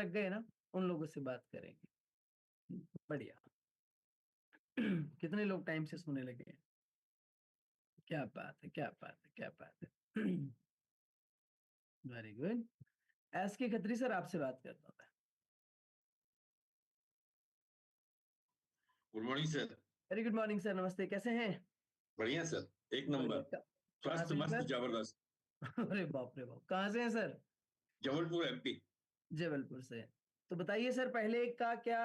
लग गए ना, उन लोगों से बात करेंगे। बढ़िया। कितने लोग टाइम से सोने लगे हैं? क्या बात है, क्या बात है, क्या बात है। Very good. एस के खत्री सर, आपसे बात करता हूँ मैं। Good morning sir. Very good morning sir, नमस्ते, कैसे हैं? बढ़िया सर, एक बढ़िया। नंबर। कहाँ स्वस्थ से हैं मस्त सर? जबरदस्त। अरे बाप रे बाप, कहाँ से हैं सर? जबलपुर एमपी। जबलपुर से। तो बताइए सर, पहले का क्या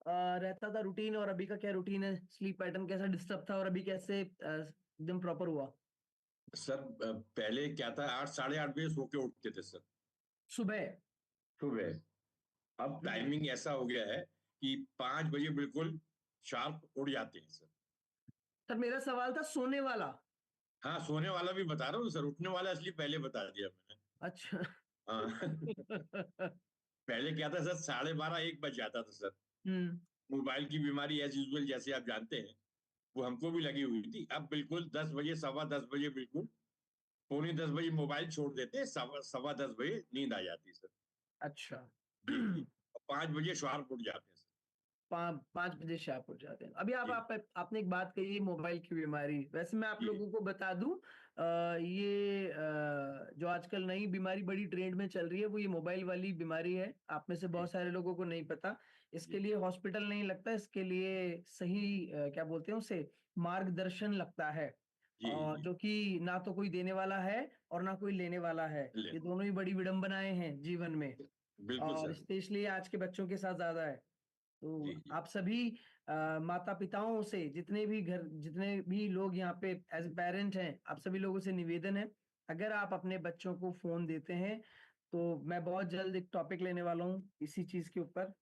रहता था रूटीन, और अभी का क्या रूटीन है? स्लीप पैटर्न कैसा डिस्टर्ब था, और अभी कैसे एकदम प्रॉपर हुआ? सर पहले क्या था, 8 साढ़े 8 बजे सो के उठते थे सर। सुबह? सुबह। अब हम्म। टाइमिंग ऐसा हो गया है कि 5 बजे बिल्कुल शार्प उठ जाते हैं सर। सर मेरा सवाल था सोने वाला। हाँ, सोने वाला भी बता रहा हूँ सर, उठने वाला इसलिए पहले बता दिया मैंने। अच्छा। हाँ। पहले क्या था सर, 12:30 1 बज जाता था सर। हम्म। मोबाइल की बीमारी एज यूजुअल जैसे आप जानते हैं, वो हमको भी लगी हुई थी। अब बिल्कुल 10 बजे, सवा 10 बजे बिल्कुल, पौने 10 बजे मोबाइल छोड़ देते, सवा सवा 10 बजे नींद आ जाती सर। अच्छा। जी जी। और 5 बजे शार्प उठ जाते हैं सर। 5 बजे से आप उठ जाते हैं। अभी जी आपने एक बात कही, मोबाइल की बीमारी। वैसे मैं आप जी लोगों को बता दूं, ये जो आजकल नई बीमारी बड़ी ट्रेंड में चल रही है, वो ये मोबाइल वाली बीमारी है। आप में से जी बहुत सारे लोगों को नहीं पता। इसके जी लिए हॉस्पिटल नहीं लगता, इसके लिए सही क्या बोलते हैं उसे, मार्गदर्शन लगता है। जी और जी। जो कि ना तो कोई देने वाला है और ना कोई लेने वाला है। ले। ये दोनों ही बड़ी विडंबनाएं हैं जीवन में। बिल्कुल और सर। स्पेशली आज के बच्चों के साथ ज्यादा है। जी तो जी आप सभी माता पिताओं से, जितने भी लोग यहाँ पे एज पेरेंट हैं, आप सभी लोगों से निवेदन है, अगर आप अपने बच्चों को फोन देते हैं, तो मैं बहुत जल्द एक टॉपिक लेने वाला हूँ इसी चीज के ऊपर।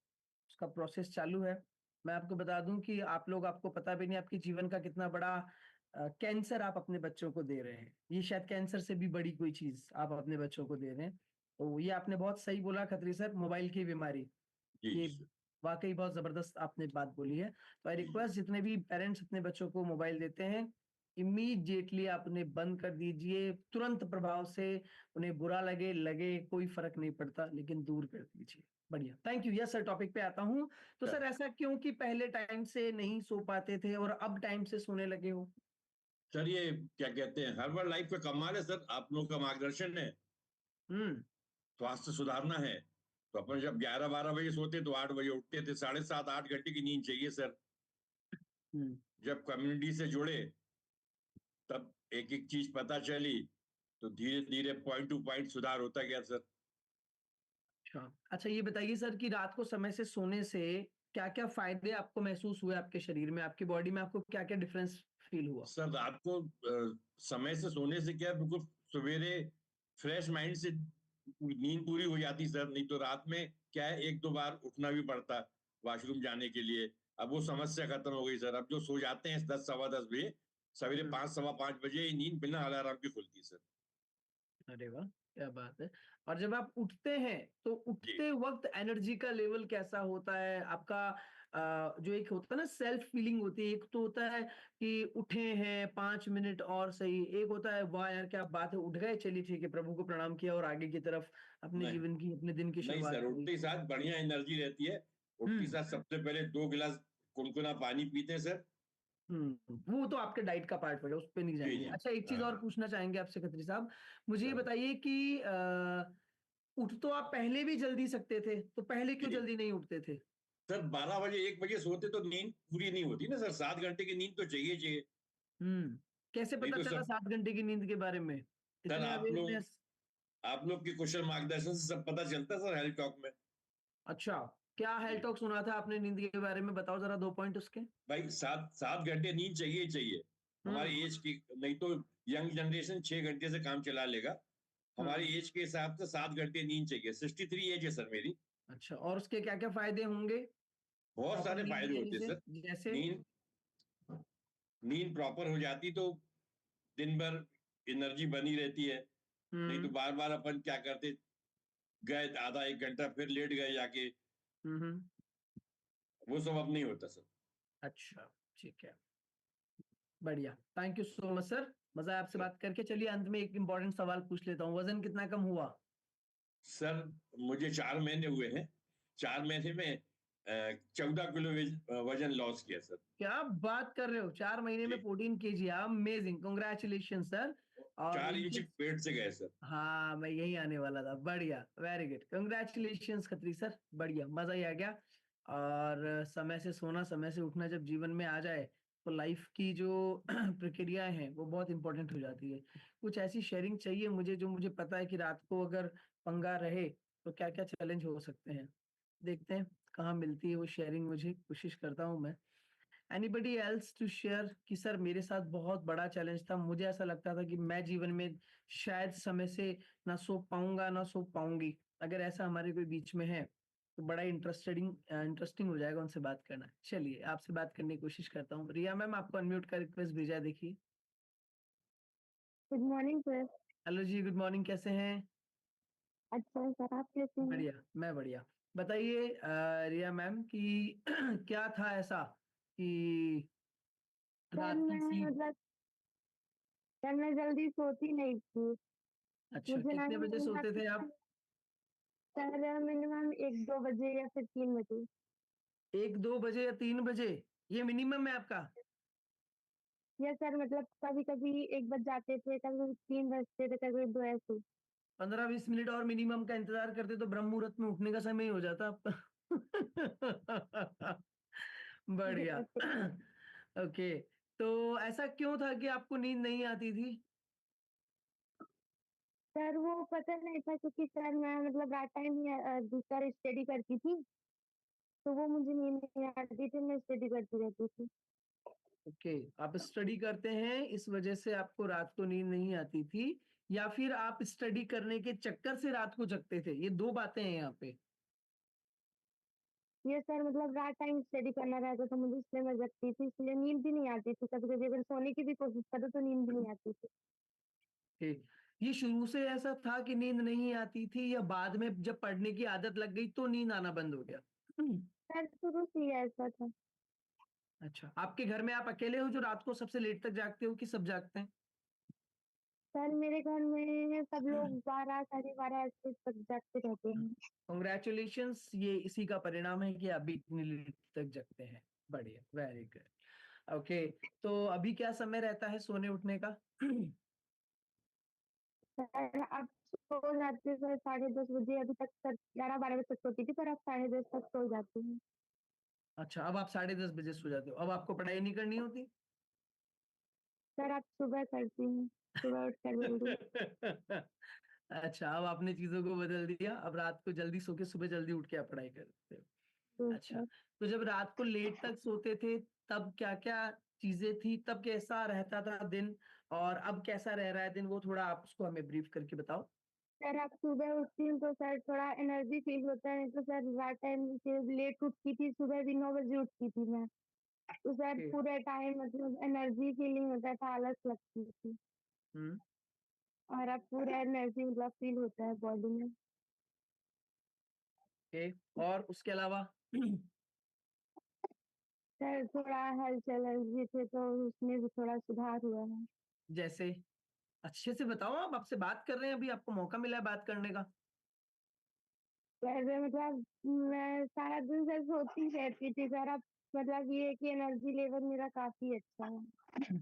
उसका प्रोसेस चालू है। मैं आपको बता दूं कि आप लोग, आपको पता भी नहीं आपके जीवन का कितना बड़ा कैंसर आप अपने बच्चों को दे रहे हैं। ये शायद कैंसर से भी बड़ी कोई चीज आप अपने बच्चों को दे रहे हैं। तो ये आपने बहुत सही बोला खत्री सर, मोबाइल की बीमारी। जी ये जी सर। वाकई बहुत जबरदस्त आपने बात बोली है। तो आई जी जी। रिक्वेस्ट, जितने भी पेरेंट्स अपने बच्चों को मोबाइल देते हैं, इमीडिएटली आप उन्हें बंद कर दीजिए, तुरंत प्रभाव से। उन्हें बुरा लगे लगे कोई फर्क नहीं पड़ता, लेकिन दूर कर दीजिए। बढ़िया, thank you. Yes sir, topic पे आता हूँ। तो सर, सर ऐसा क्यों कि पहले टाइम से नहीं सो पाते थे और अब टाइम से सोने लगे हो? सर, ये क्या कहते हैं, हर्बल लाइफ का कमाल है सर, आप लोगों का मार्गदर्शन है। हम्म। स्वास्थ्य सुधारना है तो अपन जब 11 12 बजे सोते तो 8 बजे उठते थे। 7.5 8 घंटे की नींद चाहिए सर। हम्म। जब कम्युनिटी से जुड़े, तब एक एक चीज पता चली, तो धीरे धीरे पॉइंट टू पॉइंट सुधार होता गया सर। अच्छा अच्छा, ये बताइए सर कि रात को समय से सोने से क्या क्या फायदे आपको महसूस हुए, आपके शरीर में, आपकी बॉडी में आपको क्या क्या डिफरेंस फील हुआ? सर रात को समय से सोने से क्या है, बिल्कुल सवेरे फ्रेश माइंड से नींद पूरी हो जाती सर। नहीं तो रात में क्या है, 1 2 बार उठना भी पड़ता वॉशरूम जाने के लिए। अब वो समस्या खत्म हो गई सर। अब जो सो जाते हैं 10 सवा 10 बजे, सवेरे हम्म। 5 सवा 5 बजे ही नींद बिना अलार्म की खुलती सर। अरे वाह, क्या बात है। और जब आप उठते हैं, तो जी उठते वक्त एनर्जी का लेवल कैसा होता है आपका? जो एक होता है ना, सेल्फ फीलिंग होती है। एक तो होता है कि उठे हैं 5 मिनट और सही, एक होता है वाह यार क्या बात है, उठ गए, चलिए ठीक है, प्रभु को प्रणाम किया और आगे की तरफ अपने नहीं, जीवन की, अपने दिन की नहीं शुरुआत सर, करी। उठते ही साथ बढ़िया एनर्जी रहती है। उठते ही हम्म। साथ सबसे पहले 2 गिलास कुनकुना पानी पीते हैं सर। वो तो आपके डाइट का पार्ट हो गया, उस पे नहीं जी जाएंगे। जी। अच्छा, एक चीज और हाँ पूछना चाहेंगे आपसे खत्री साहब। मुझे ये सर। बताइए कि उठ तो आप पहले भी जल्दी सकते थे, तो पहले क्यों जी जल्दी नहीं उठते थे? सर, 12 बजे 1 बजे सोते तो नींद पूरी नहीं होती ना सर। 7 घंटे की नींद तो चाहिए चाहिए। हम्म। कैसे नहीं पता तो चला सब। 7 घंटे की नींद के बारे में? सर इतने अवेयरनेस? आप लोग के कुशल मार्गदर्शन से सब पता चलता है सर, हेल्थ टॉक में। अच्छा, क्या हेल्थ जी टॉक सुना था आपने नींद के बारे में? बताओ जरा, 2 पॉइंट उसके। भाई, 7 7 घंटे नींद चाहिए चाहिए। हमारी हम्म। एज की, नहीं तो यंग जनरेशन 6 घंटे से काम चला लेगा। हम्म। हमारी एज के हिसाब से 7 घंटे नींद चाहिए। 63 एज है सर मेरी। अच्छा, और उसके क्या क्या फायदे होंगे बहुत प्रॉपर सारे नींद फायदे लेने होते हैं से? सर। जैसे? नींद नींद प्रॉपर हो जाती तो दिन भर एनर्जी बनी रहती है। नहीं तो हम्म। बार बार अपन क्या करते, गए आधा 1 घंटा फिर लेट गए जाके, हम्म। वो सब अब नहीं होता सर। अच्छा, ठीक है, बढ़िया, thank you so much sir. मजा है आपसे सर बात करके। चलिए, अंत में एक इंपॉर्टेंट सवाल पूछ लेता हूँ, वजन कितना कम हुआ? सर मुझे 4 महीने हुए हैं। 4 महीने में 14 किलो वजन लॉस किया सर। क्या बात कर रहे हो, 4 महीने में जी। 14 केजी, अमेजिंग, कांग्रेचुलेशन सर। और 4 इंच इनके पेट से गए सर। हाँ, मैं यही आने वाला था, बढ़िया, very good, congratulation Khatri sir, बढ़िया, मजा ही आ गया। और समय से सोना समय से उठना जब जीवन में आ जाए तो लाइफ की जो प्रक्रियाएं हैं वो बहुत इंपॉर्टेंट हो जाती है। कुछ ऐसी शेयरिंग चाहिए मुझे जो मुझे पता है कि रात को अगर पंगा रहे तो क्या क्या चैलेंज हो सकते हैं। देखते हैं कहाँ मिलती है वो शेयरिंग, मुझे कोशिश करता हूँ मैं। एनीबडी एल्स टू शेयर कि सर मेरे साथ बहुत बड़ा चैलेंज था, मुझे ऐसा लगता था कि मैं जीवन में शायद समय से ना सो पाऊंगा ना सो पाऊंगी। अगर ऐसा हमारे कोई बीच में है तो बड़ा इंटरेस्टिंग हो जाएगा उनसे बात करना। चलिए आपसे बात करने की कोशिश करता हूँ। रिया मैम, आपको अनम्यूट का रिक्वेस्ट भेजा है, देखिए। Good morning sir. हेलो जी, गुड मॉर्निंग, कैसे हैं? अच्छा है सर, आप कैसे हैं? बढ़िया, मैं बढ़िया। बताइए रिया मैम कि क्या था ऐसा कि सर रात की मैं स्लीप। मतलब सर मैं जल्दी सोती नहीं थी। अच्छा, मुझे ना कितने ही बजे नींद सोते आती थे थी। आप? सर मिनिमम 1-2 बजे या फिर 3 बजे। 1-2 बजे या 3 बजे, ये मिनिमम है आपका? या सर मतलब कभी कभी 1 बज जाते थे, कभी 3 बजते थे, कभी 2 ऐसे। 15-20 मिनट और मिनिमम का इंतजार करते तो ब्रह्म मुहूर्त में उठने का समय ही हो जाता आपका। बढ़िया। ऐसे। ओके, तो ऐसा क्यों था कि आपको नींद नहीं आती थी? सर वो पता नहीं था, क्योंकि सर मैं मतलब रात टाइम दूसरा स्टडी करती थी, तो वो मुझे नींद नहीं आती थी, मैं स्टडी करती रहती थी। ओके, आप स्टडी करते हैं इस वजह से आपको रात को नींद नहीं आती थी, या फिर आप स्टडी करने के चक्कर से रात को जगते थे? ये दो बातें हैं यहाँ पे। ये सर मतलब रात टाइम स्टडी करना रहता था मुझे, इसलिए मैं जगती थी, इसलिए नींद भी नहीं आती थी। कभी कभी अगर सोने की भी कोशिश करो तो नींद भी नहीं आती थी। ठीक, ये शुरू से ऐसा था कि नींद नहीं आती थी, या बाद में जब पढ़ने की आदत लग गई तो नींद आना बंद हो गया? सर शुरू से ही ऐसा था। अच्छा, आपके घर में आप अकेले हो जो रात को सबसे लेट तक जागते हो कि सब जागते हैं? सर मेरे घर में सब लोग 12, 12:30 ऐसे तक जागते रहते हैं। कॉन्ग्रेचुलेशंस, ये इसी का परिणाम है कि आप भी इतनी लेट तक जगते हैं। बढ़िया, वेरी गुड। ओके, तो अभी क्या समय रहता है सोने उठने का? सर अब सो जाते सर 10:30 बजे, अभी तक सर 11-12 बजे तक सोती थी, पर अब 10:30 तक सो जाती हूँ। अच्छा, अब आप 10:30 बजे सो जाते हो, अब आपको पढ़ाई नहीं करनी होती? सर अब सुबह करती हूँ, सुबह उठ कर जल्दी। अच्छा, अब आपने चीजों को बदल दिया, अब रात को जल्दी सो के सुबह जल्दी उठ के आप पढ़ाई करते हो। तो अच्छा, सर तो जब रात को लेट तक सोते थे तब क्या क्या चीजें थी, तब कैसा रहता था दिन, और अब कैसा रह रहा है दिन, वो थोड़ा आप उसको हमें ब्रीफ करके बताओ। सर अब सुबह उठती हूँ तो सर थोड़ा एनर्जी फील होता है, नहीं तो सर रात टाइम से लेट उठती थी, सुबह भी 9 बजे उठती थी मैं, तो सर ओके। पूरे टाइम मतलब एनर्जी फीलिंग होता था, आलस लगती थी। हम्म। और अब पूरा एनर्जी मतलब फील होता है बॉडी में। ओके, और उसके अलावा? सर थोड़ा हेल्थ एलर्जी थे तो उसमें भी थोड़ा सुधार हुआ है। जैसे, अच्छे से बताओ, आप आपसे बात कर रहे हैं, अभी आपको मौका मिला है बात करने का। सर मतलब मैं सारा दिन सर सोती रहती थी सर, अब मतलब ये है कि एनर्जी लेवल मेरा काफी अच्छा है।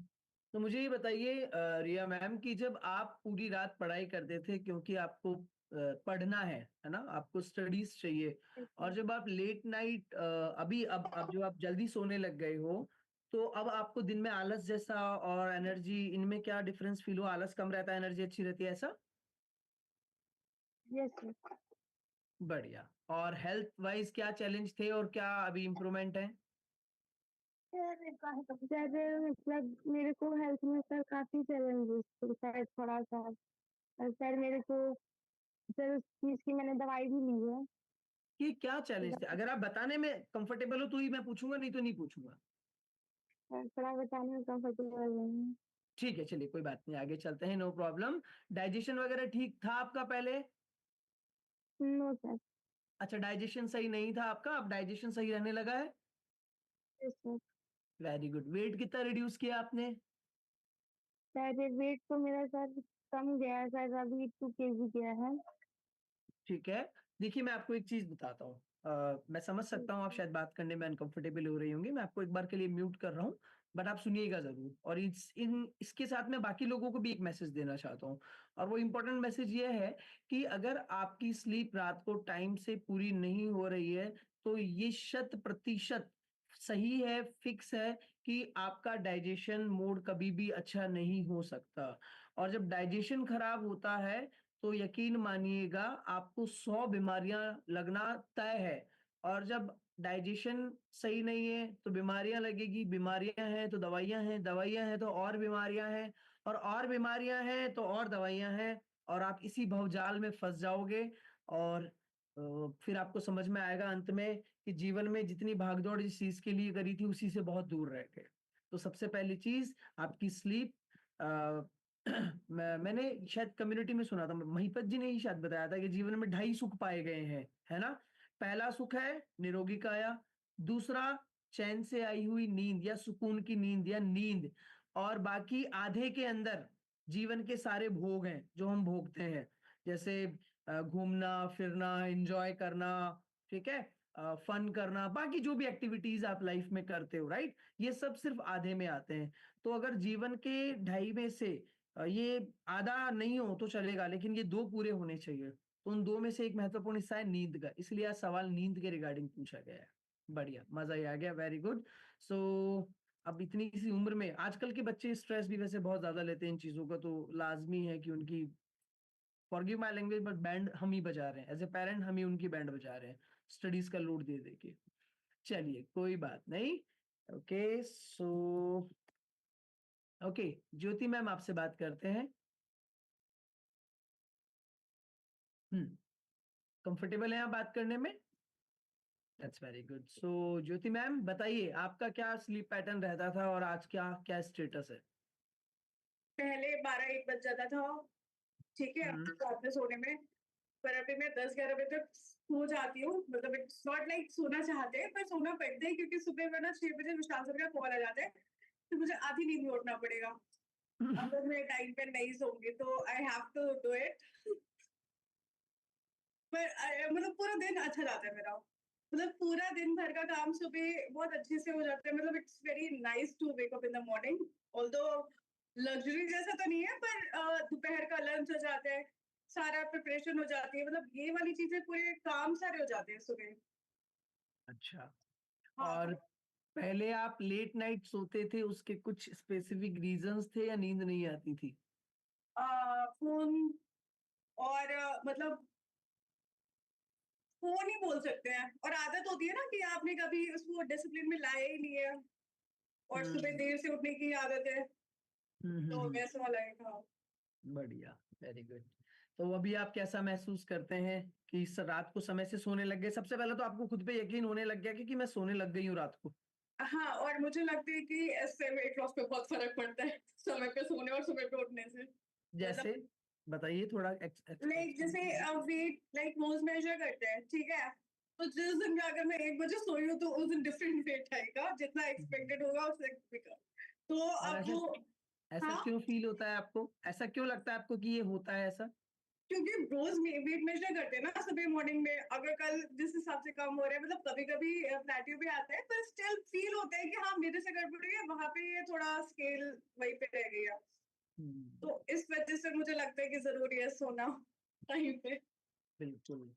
तो मुझे ये बताइए रिया मैम, कि जब आप पूरी रात पढ़ाई करते थे क्योंकि आपको पढ़ना है ना, आपको स्टडीज चाहिए, और जब आप लेट नाइट अभी अब जो आप जल्दी सोने लग गए हो, तो अब आपको दिन में आलस जैसा और एनर्जी, इनमें क्या डिफरेंस फील हुआ? आलस कम रहता है, एनर्जी अच्छी रहती है, ऐसा? Yes sir. बढ़िया। और हेल्थ वाइज क्या चैलेंज थे और क्या अभी इम्प्रूवमेंट है? सर मतलब मेरे को हेल्थ में सर काफी चैलेंजेस थे सर, थोड़ा सा। और सर मेरे को सर उस चीज की मैंने दवाई भी ली है। कि क्या चैलेंज थे? अगर आप बताने में कंफर्टेबल हो तो ही मैं पूछूंगा, नहीं तो नहीं पूछूंगा। सर थोड़ा बताने में कंफर्टेबल नहीं है। ठीक है, चलिए कोई बात नहीं, आगे चलते हैं, नो प्रॉब्लम। डाइजेशन वगैरह ठीक था आपका पहले? No sir. अच्छा, डाइजेशन सही नहीं था आपका, अब डाइजेशन सही रहने लगा है? Yes sir. Very good. Weight कितना रिड्यूस किया आपने? सर वेट तो मेरा सर कम गया है सर, अभी 2 kg गया है। ठीक है, देखिए मैं आपको एक चीज बताता हूँ। मैं समझ सकता हूँ आप शायद बात करने में अनकंफर्टेबल हो रही होंगी। मैं आपको एक बार के लिए म्यूट कर रहा हूँ, बट आप सुनिएगा ज़रूर। और इसके साथ मैं बाकी लोगों को भी एक मैसेज देना चाहता हूँ, और वो इम्पोर्टेंट मैसेज ये है कि अगर आपकी स्लीप रात को टाइम से पूरी नहीं हो रही है, तो ये 100% सही है, फिक्स है कि आपका डाइजेशन मोड कभी भी अच्छा नहीं हो सकता। और जब डाइजेशन खराब होता है, तो यकीन मानिएगा आपको 100 बीमारियां लगना तय है। और जब डाइजेशन सही नहीं है तो बीमारियां लगेगी, बीमारियां हैं तो दवाइयां हैं, दवाइयां हैं तो और बीमारियां हैं, और बीमारियां हैं तो और दवाइयां हैं, और आप इसी भवजाल में फंस जाओगे। और फिर आपको समझ में आएगा अंत में कि जीवन में जितनी भागदौड़ जिस चीज के लिए करी थी उसी से बहुत दूर रह गए। तो सबसे पहली चीज आपकी स्लीप। मैंने शायद कम्युनिटी में सुना था, महिपत जी ने ही शायद बताया था कि जीवन में 2.5 सुख पाए गए हैं, है ना? पहला सुख है निरोगी काया, दूसरा चैन से आई हुई नींद या सुकून की नींद या नींद, और बाकी आधे के अंदर जीवन के सारे भोग हैं जो हम भोगते हैं, जैसे घूमना फिरना, एंजॉय करना, ठीक है, फन करना, बाकी जो भी एक्टिविटीज आप लाइफ में करते हो, राइट? ये सब सिर्फ आधे में आते हैं। तो अगर जीवन के 2.5 में से ये आधा नहीं हो तो चलेगा, लेकिन ये 2 पूरे होने चाहिए। तो उन 2 में से एक महत्वपूर्ण हिस्सा है नींद का, इसलिए आज सवाल नींद के रिगार्डिंग पूछा गया है। बढ़िया, मजा ही आ गया, वेरी गुड। सो अब इतनी सी उम्र में आजकल के बच्चे स्ट्रेस भी वैसे बहुत ज्यादा लेते हैं इन चीजों का, तो लाजमी है कि उनकी, forgive my language, but band हम ही बजा रहे हैं, एज ए पेरेंट हम ही उनकी बैंड बजा रहे हैं, स्टडीज का लोड दे दे के। चलिए कोई बात नहीं। ओके, सो ओके, ज्योति मैम आपसे बात करते हैं। कंफर्टेबल है आप बात करने में? That's very good. So Jyoti ma'am बताइए, आपका क्या स्लीप पैटर्न रहता था और आज क्या क्या स्टेटस है? पहले 12-1 बज जाता था, ठीक है, रात में सोने में। पर अभी मैं 10-11 बजे तक सो जाती हूँ। मतलब इट्स नॉट लाइक सोना चाहते हैं, पर सोना पड़ता है, क्योंकि सुबह में ना 6 बजे विशाल सर का कॉल आ जाता है, तो मुझे आधी नींद में उठना पड़ेगा। अगर मैं टाइम पे नहीं सोऊंगी तो I have to do it. पर मतलब पूरा दिन अच्छा जाता है मेरा। मतलब पूरा दिन भर का काम सुबह बहुत अच्छे से हो जाता है। मतलब it's very nice to wake up in the morning. Although luxury जैसा तो नहीं है, पर दोपहर का लंच हो जाता है, सारा प्रिपरेशन हो जाती है। मतलब ये वाली चीजें, पूरे काम सारे हो जाते हैं सुबह। अच्छा, हाँ, और पहले आप लेट नाइट सोते थे, उसके कुछ स्पेसिफिक रीजंस थे या नींद नहीं आती थी? फोन और मतलब फोन ही बोल सकते हैं। और आदत होती है ना कि आपने कभी उसको डिसिप्लिन में लाया ही नहीं है, और सुबह देर से उठने की आदत है, तो वैसे वाला है। हाँ, बढ़िया, वेरी गुड। तो अभी आप कैसा महसूस करते हैं कि इस रात को समय से सोने लग गए? सबसे पहले तो आपको खुद पे यकीन होने लग गया कि मैं सोने लग गई हूँ रात को? हाँ, और मुझे लगता है कि इससे वेट लॉस पे बहुत फर्क पड़ता है, समय पे सोने और सुबह पे उठने से। जैसे मतलब बताइए थोड़ा लाइक जैसे वेट लाइक रोज मेजर करते हैं, ठीक है, तो जिस दिन भी अगर मैं 1 बजे सोई हूँ तो उस दिन डिफरेंट वेट आएगा, जितना एक्सपेक्टेड होगा उससे बिकम। तो और अब ऐसा वो, ऐसा हाँ, क्यों फील होता है आपको? ऐसा क्यों लगता है आपको कि ये होता है ऐसा? क्योंकि रोज वेट मेजर करते हैं ना सुबह मॉर्निंग में। अगर कल जिस हिसाब से कम हो रहा है, मतलब कभी कभी प्लेट्यू भी आता है, पर स्टिल फील होता है कि हाँ मेरे से गड़बड़ हुई है, वहां पे ये थोड़ा स्केल वहीं पे रह गया। हम्म, तो इस वजह से मुझे लगता है कि जरूरी है सोना टाइम पे। बिल्कुल,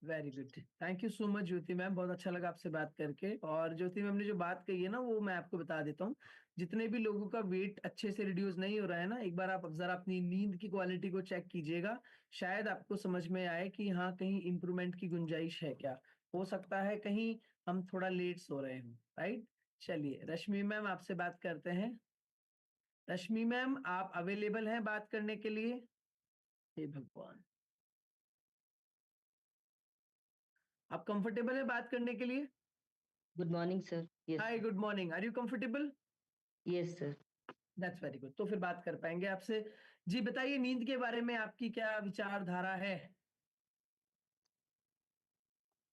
very good. Thank you so much Jyoti ma'am, बहुत अच्छा लगा आपसे बात करके। और ज्योति मैम ने जो बात कही है ना, वो मैं आपको बता देता हूँ। जितने भी लोगों का वेट अच्छे से रिड्यूस नहीं हो रहा है ना, एक बार आप जरा अपनी नींद की क्वालिटी को चेक कीजिएगा, शायद आपको समझ में आए कि हाँ कहीं इंप्रूवमेंट की गुंजाइश है क्या। हो सकता है कहीं हम थोड़ा लेट सो रहे हों, राइट? चलिए रश्मि मैम आपसे बात करते हैं। रश्मि मैम आप अवेलेबल हैं बात करने के लिए? हे भगवान, आप कंफर्टेबल है बात करने के लिए? Good morning, sir. Yes, hi, good morning, are you comfortable? yes, sir. That's very good, तो फिर बात कर पाएंगे आपसे। जी बताइए, नींद के बारे में आपकी क्या विचारधारा है?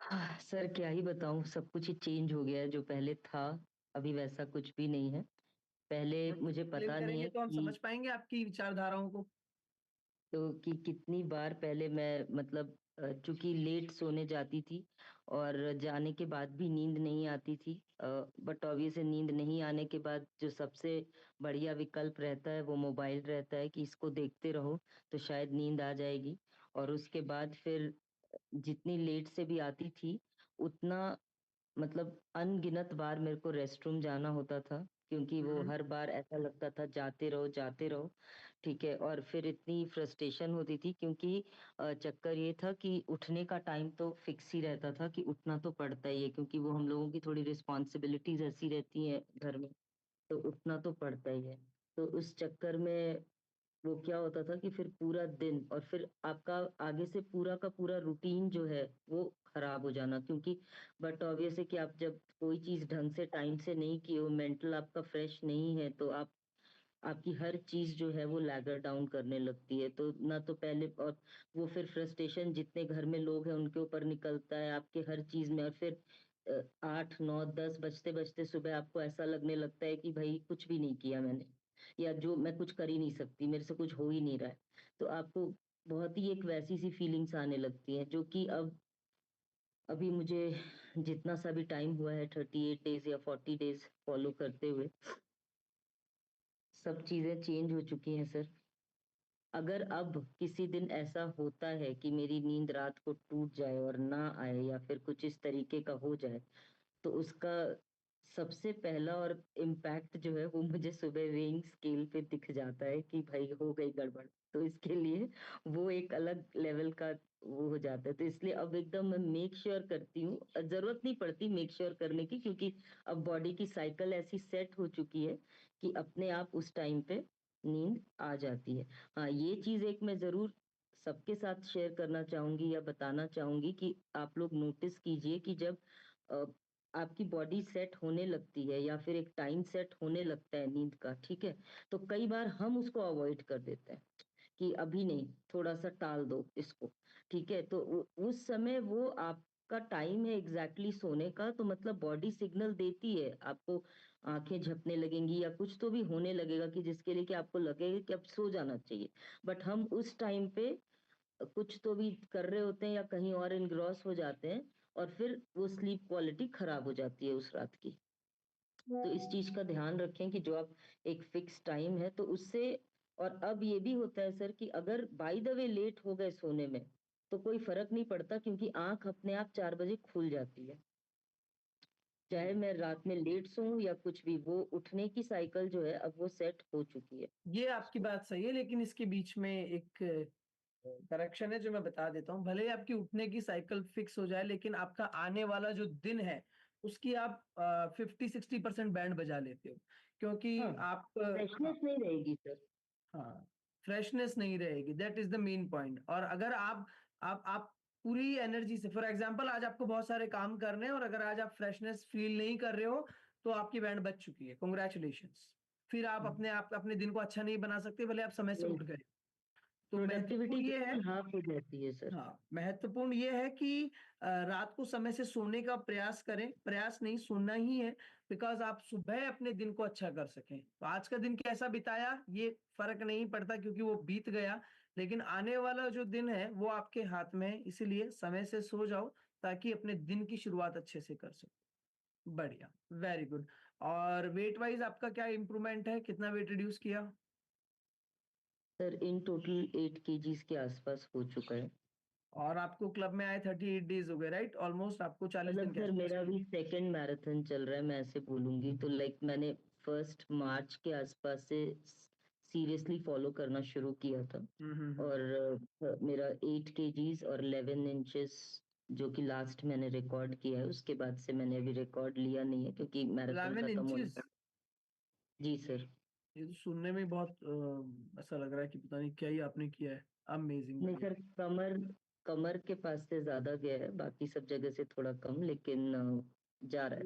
हाँ, सर क्या ही बताऊं, सब कुछ ही चेंज हो गया है। जो पहले था अभी वैसा कुछ भी नहीं है। पहले मुझे एक्सप्लेन पता नहीं करेंगे है तो हम कि समझ पाएंगे आपकी विचारधाराओं को। कितनी बार पहले मैं मतलब चूंकि लेट सोने जाती थी और जाने के बाद भी नींद नहीं आती थी, बट ऑब्वियसली नींद नहीं आने के बाद जो सबसे बढ़िया विकल्प रहता है वो मोबाइल रहता है कि इसको देखते रहो तो शायद नींद आ जाएगी। और उसके बाद फिर जितनी लेट से भी आती थी उतना मतलब अनगिनत बार मेरे को रेस्ट रूम जाना होता था, क्योंकि वो हर बार ऐसा लगता था जाते रहो जाते रहो। ठीक है, और फिर इतनी फ्रस्ट्रेशन होती थी क्योंकि चक्कर ये था कि उठने का टाइम तो फिक्स ही रहता था कि उठना तो पड़ता ही है, क्योंकि वो हम लोगों की थोड़ी रिस्पॉन्सिबिलिटीज ऐसी रहती है घर में, तो उठना तो पड़ता ही है। तो उस चक्कर में वो क्या होता था कि फिर पूरा दिन और फिर आपका आगे से पूरा का पूरा रूटीन जो है वो खराब हो जाना, क्योंकि बट ऑब्वियस है कि आप जब कोई चीज ढंग से टाइम से नहीं किए हो, मेंटल आपका फ्रेश नहीं है, तो आप आपकी हर चीज जो है वो लैगर डाउन करने लगती है। तो ना तो पहले, और वो फिर फ्रस्ट्रेशन जितने घर में लोग हैं उनके ऊपर निकलता है आपके हर चीज में, और फिर 8 9 10 बजते बजते सुबह आपको ऐसा लगने लगता है कि भाई कुछ भी नहीं किया मैंने, या जो मैं कुछ कर ही नहीं सकती, मेरे से कुछ हो ही नहीं रहा है। तो आपको बहुत ही एक वैसी सी फीलिंग्स आने लगती है, जो कि अब अभी मुझे जितना सा भी टाइम हुआ है, 38 डेज या 40 डेज फॉलो करते हुए, सब चीजें चेंज हो चुकी हैं सर। अगर अब किसी दिन ऐसा होता है कि मेरी नींद रात को टूट जाए और ना आए या फिर कुछ इस तरीके का हो जाए, तो उसका सबसे पहला और इम्पैक्ट जो है वो मुझे सुबह वेइंग स्केल पे दिख जाता है कि भाई हो गई गड़बड़। तो इसके लिए वो एक अलग लेवल का वो हो जाता है। तो इसलिए अब एकदम मैं मेक श्योर करती हूँ, जरूरत नहीं पड़ती मेक श्योर करने की, क्योंकि अब बॉडी की साइकिल ऐसी सेट हो चुकी है कि अपने आप उस टाइम पे नींद आ जाती है। हाँ, ये चीज एक मैं जरूर सबके साथ शेयर करना चाहूंगी या बताना चाहूंगी कि आप लोग नोटिस कीजिए कि जब अ, आपकी बॉडी सेट होने लगती है या फिर एक टाइम सेट होने लगता है नींद का, ठीक है, तो कई बार हम उसको अवॉइड कर देते हैं कि अभी नहीं, थोड़ा सा टाल दो इसको। ठीक है, तो उस समय वो आपका टाइम है एग्जैक्टली सोने का, तो मतलब बॉडी सिग्नल देती है आपको, आंखें झपने लगेंगी या कुछ तो भी होने लगेगा कि जिसके लिए कि आपको लगेगा कि अब सो जाना चाहिए। बट हम उस टाइम पे कुछ तो भी कर रहे होते हैं या कहीं और इनग्रॉस हो जाते हैं, और फिर वो स्लीप क्वालिटी खराब हो जाती है उस रात की। तो इस चीज का ध्यान रखें कि जो आप एक फिक्स टाइम है तो उससे। और अब ये भी होता है सर कि अगर बाय द वे लेट हो गए सोने में तो कोई फर्क नहीं पड़ता, क्योंकि आंख अपने आप 4 बजे खुल जाती है, चाहे मैं रात में लेट सोऊं या कुछ भी, वो उठने की साइकिल जो है अब वो सेट हो चुकी है। ये आपकी बात सही है, लेकिन इसके बीच में एक करेक्शन है जो मैं बता देता हूँ। भले ही आपकी उठने की साइकिल फिक्स हो जाए, लेकिन आपका आने वाला जो दिन है उसकी आप 50-60% बैंड बजा लेते हो, क्योंकि हाँ, आप फ्रेशनेस नहीं रहेगी सर। हाँ, फ्रेशनेस नहीं रहेगी, that is the main point. और अगर आप पूरी एनर्जी से, फॉर एग्जांपल आज आपको बहुत सारे काम करने हैं और अगर आज आप फ्रेशनेस फील नहीं कर रहे हो, तो आपकी बैंड बच चुकी है, कॉन्ग्रेचुलेशंस। फिर आप अपने दिन को अच्छा नहीं बना सकते भले आप समय से नहीं, उठ गए। तो प्रोडक्टिविटी महत्वपूर्ण ये है, बिल्कुल हाफ हो जाती है सर। हाँ, महत्वपूर्ण ये है कि रात को समय से सोने का प्रयास करें, प्रयास नहीं सोना ही है, बिकॉज आप सुबह अपने दिन को अच्छा कर सकें। तो आज का दिन कैसा बिताया ये फर्क नहीं पड़ता, क्योंकि वो बीत गया, लेकिन आने वाला जो दिन है वो आपके हाथ में है। इसीलिए समय से सो जाओ ताकि अपने दिन की शुरुआत अच्छे से कर सको। बढ़िया, वेरी गुड। और वेट वाइज आपका क्या इम्प्रूवमेंट है, कितना वेट रिड्यूस किया? सर इन टोटल 8 kgs के आसपास हो चुका है। और आपको क्लब में आए 38 डेज हो गए, राइट? ऑलमोस्ट आपको 40 दिन मतलब के सर आसपास। मेरा भी सेकंड मैराथन चल रहा है, मैं ऐसे बोलूंगी तो। लाइक मैंने 1 मार्च के आसपास से सीरियसली फॉलो करना शुरू किया था। हम्म। और मेरा 8 kgs और 11 इंचेस जो कि लास्ट मैंने रिकॉर्ड किया है, उसके बाद से मैंने अभी रिकॉर्ड लिया नहीं है क्योंकि मैराथन 11 खत्म होने इंचेस का। जी सर। ये तो सुनने में बहुत ऐसा लग रहा है कि पता नहीं क्या ही आपने किया है। अमेजिंग, नहीं बढ़िया। सर, कमर कमर के पास से ज्यादा गया है, बाकी सब जगह से थोड़ा कम, लेकिन जा रहा है।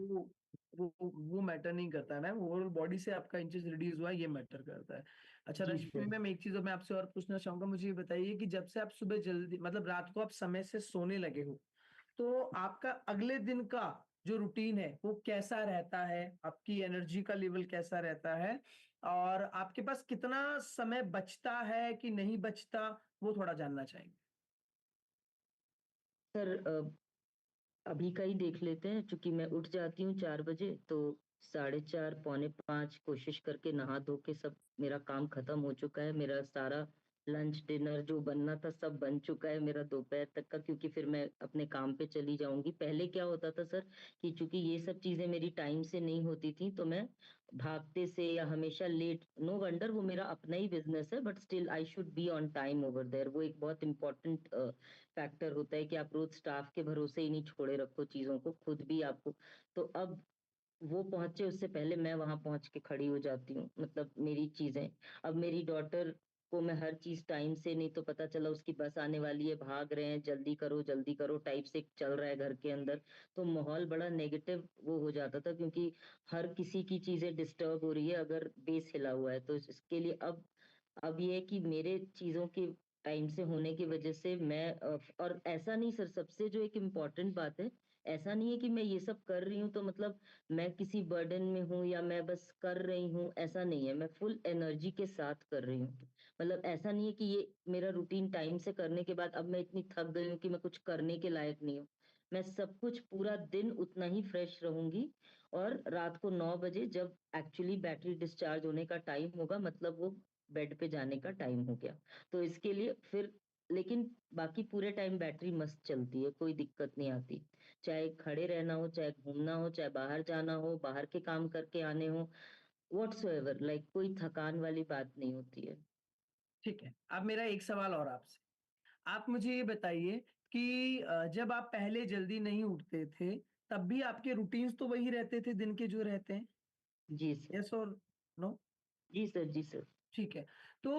वो वो मैटर नहीं करता है मैम, ओवरऑल बॉडी से आपका इंचेस रिड्यूस हुआ है, ये मैटर करता है। अच्छा जी रश्मि सर। मैम, एक चीज मैं आपसे और पूछना चाहूंगा, मुझे ये बताइए कि जब से आप सुबह जल्दी, मतलब रात को आप समय से सोने लगे हो, तो आपका अगले दिन का जो रूटीन है वो कैसा रहता है? आपकी एनर्जी का लेवल कैसा रहता है? और आपके पास कितना समय बचता है कि नहीं बचता, वो थोड़ा जानना चाहेंगे। सर अभी का ही देख लेते हैं, क्योंकि मैं उठ जाती हूँ 4 बजे, तो 4:30 4:45 कोशिश करके नहा धो के सब मेरा काम खत्म हो चुका है। मेरा सारा लंच डिनर जो बनना था सब बन चुका है मेरा दोपहर तक का, क्योंकि फिर मैं अपने काम पे चली जाऊंगी। पहले क्या होता था सर कि चूंकि ये सब चीजें मेरी टाइम से नहीं होती थी, तो मैं भागते से या हमेशा लेट, नो वंडर, वो मेरा अपना ही बिजनेस है, but still I should be on time over there. वो एक बहुत इंपॉर्टेंट फैक्टर होता है कि आप रोज स्टाफ के भरोसे ही नहीं छोड़े रखो चीजों को, खुद भी आपको। तो अब वो पहुंचे उससे पहले मैं वहां पहुंच के खड़ी हो जाती हूँ, मतलब मेरी चीजें। अब मेरी डॉटर को मैं हर चीज टाइम से, नहीं तो पता चला उसकी बस आने वाली है, भाग रहे हैं, जल्दी करो टाइप से चल रहा है घर के अंदर, तो माहौल बड़ा नेगेटिव वो हो जाता था, क्योंकि हर किसी की चीजें डिस्टर्ब हो रही है अगर बेस हिला हुआ है। तो इसके लिए अब ये है कि मेरे चीजों के टाइम से होने की वजह से मैं और ऐसा नहीं सर, सबसे जो एक इम्पॉर्टेंट बात है, ऐसा नहीं है कि मैं ये सब कर रही हूँ तो मतलब मैं किसी बर्डन में हूँ या मैं बस कर रही हूँ, ऐसा नहीं है। मैं फुल एनर्जी के साथ कर रही हूँ। मतलब ऐसा नहीं है कि ये मेरा रूटीन टाइम से करने के बाद अब मैं इतनी थक गई हूँ कि मैं कुछ करने के लायक नहीं हूँ। मैं सब कुछ पूरा दिन उतना ही फ्रेश रहूंगी, और रात को 9 बजे जब एक्चुअली बैटरी डिस्चार्ज होने का टाइम होगा, मतलब वो बेड पे जाने का टाइम हो गया, तो इसके लिए फिर, लेकिन बाकी पूरे टाइम बैटरी मस्त चलती है, कोई दिक्कत नहीं आती। चाहे खड़े रहना हो, चाहे घूमना हो, चाहे बाहर जाना हो, बाहर के काम करके आने हो, व्हाट्सोएवर, लाइक कोई थकान वाली बात नहीं होती है। ठीक है, अब मेरा एक सवाल और आपसे। आप मुझे ये बताइए कि जब आप पहले जल्दी नहीं उठते थे, तब भी आपके रूटीन्स तो वही रहते थे दिन के जो रहते हैं? जी सर। यस और नो? जी सर। जी सर। ठीक है। तो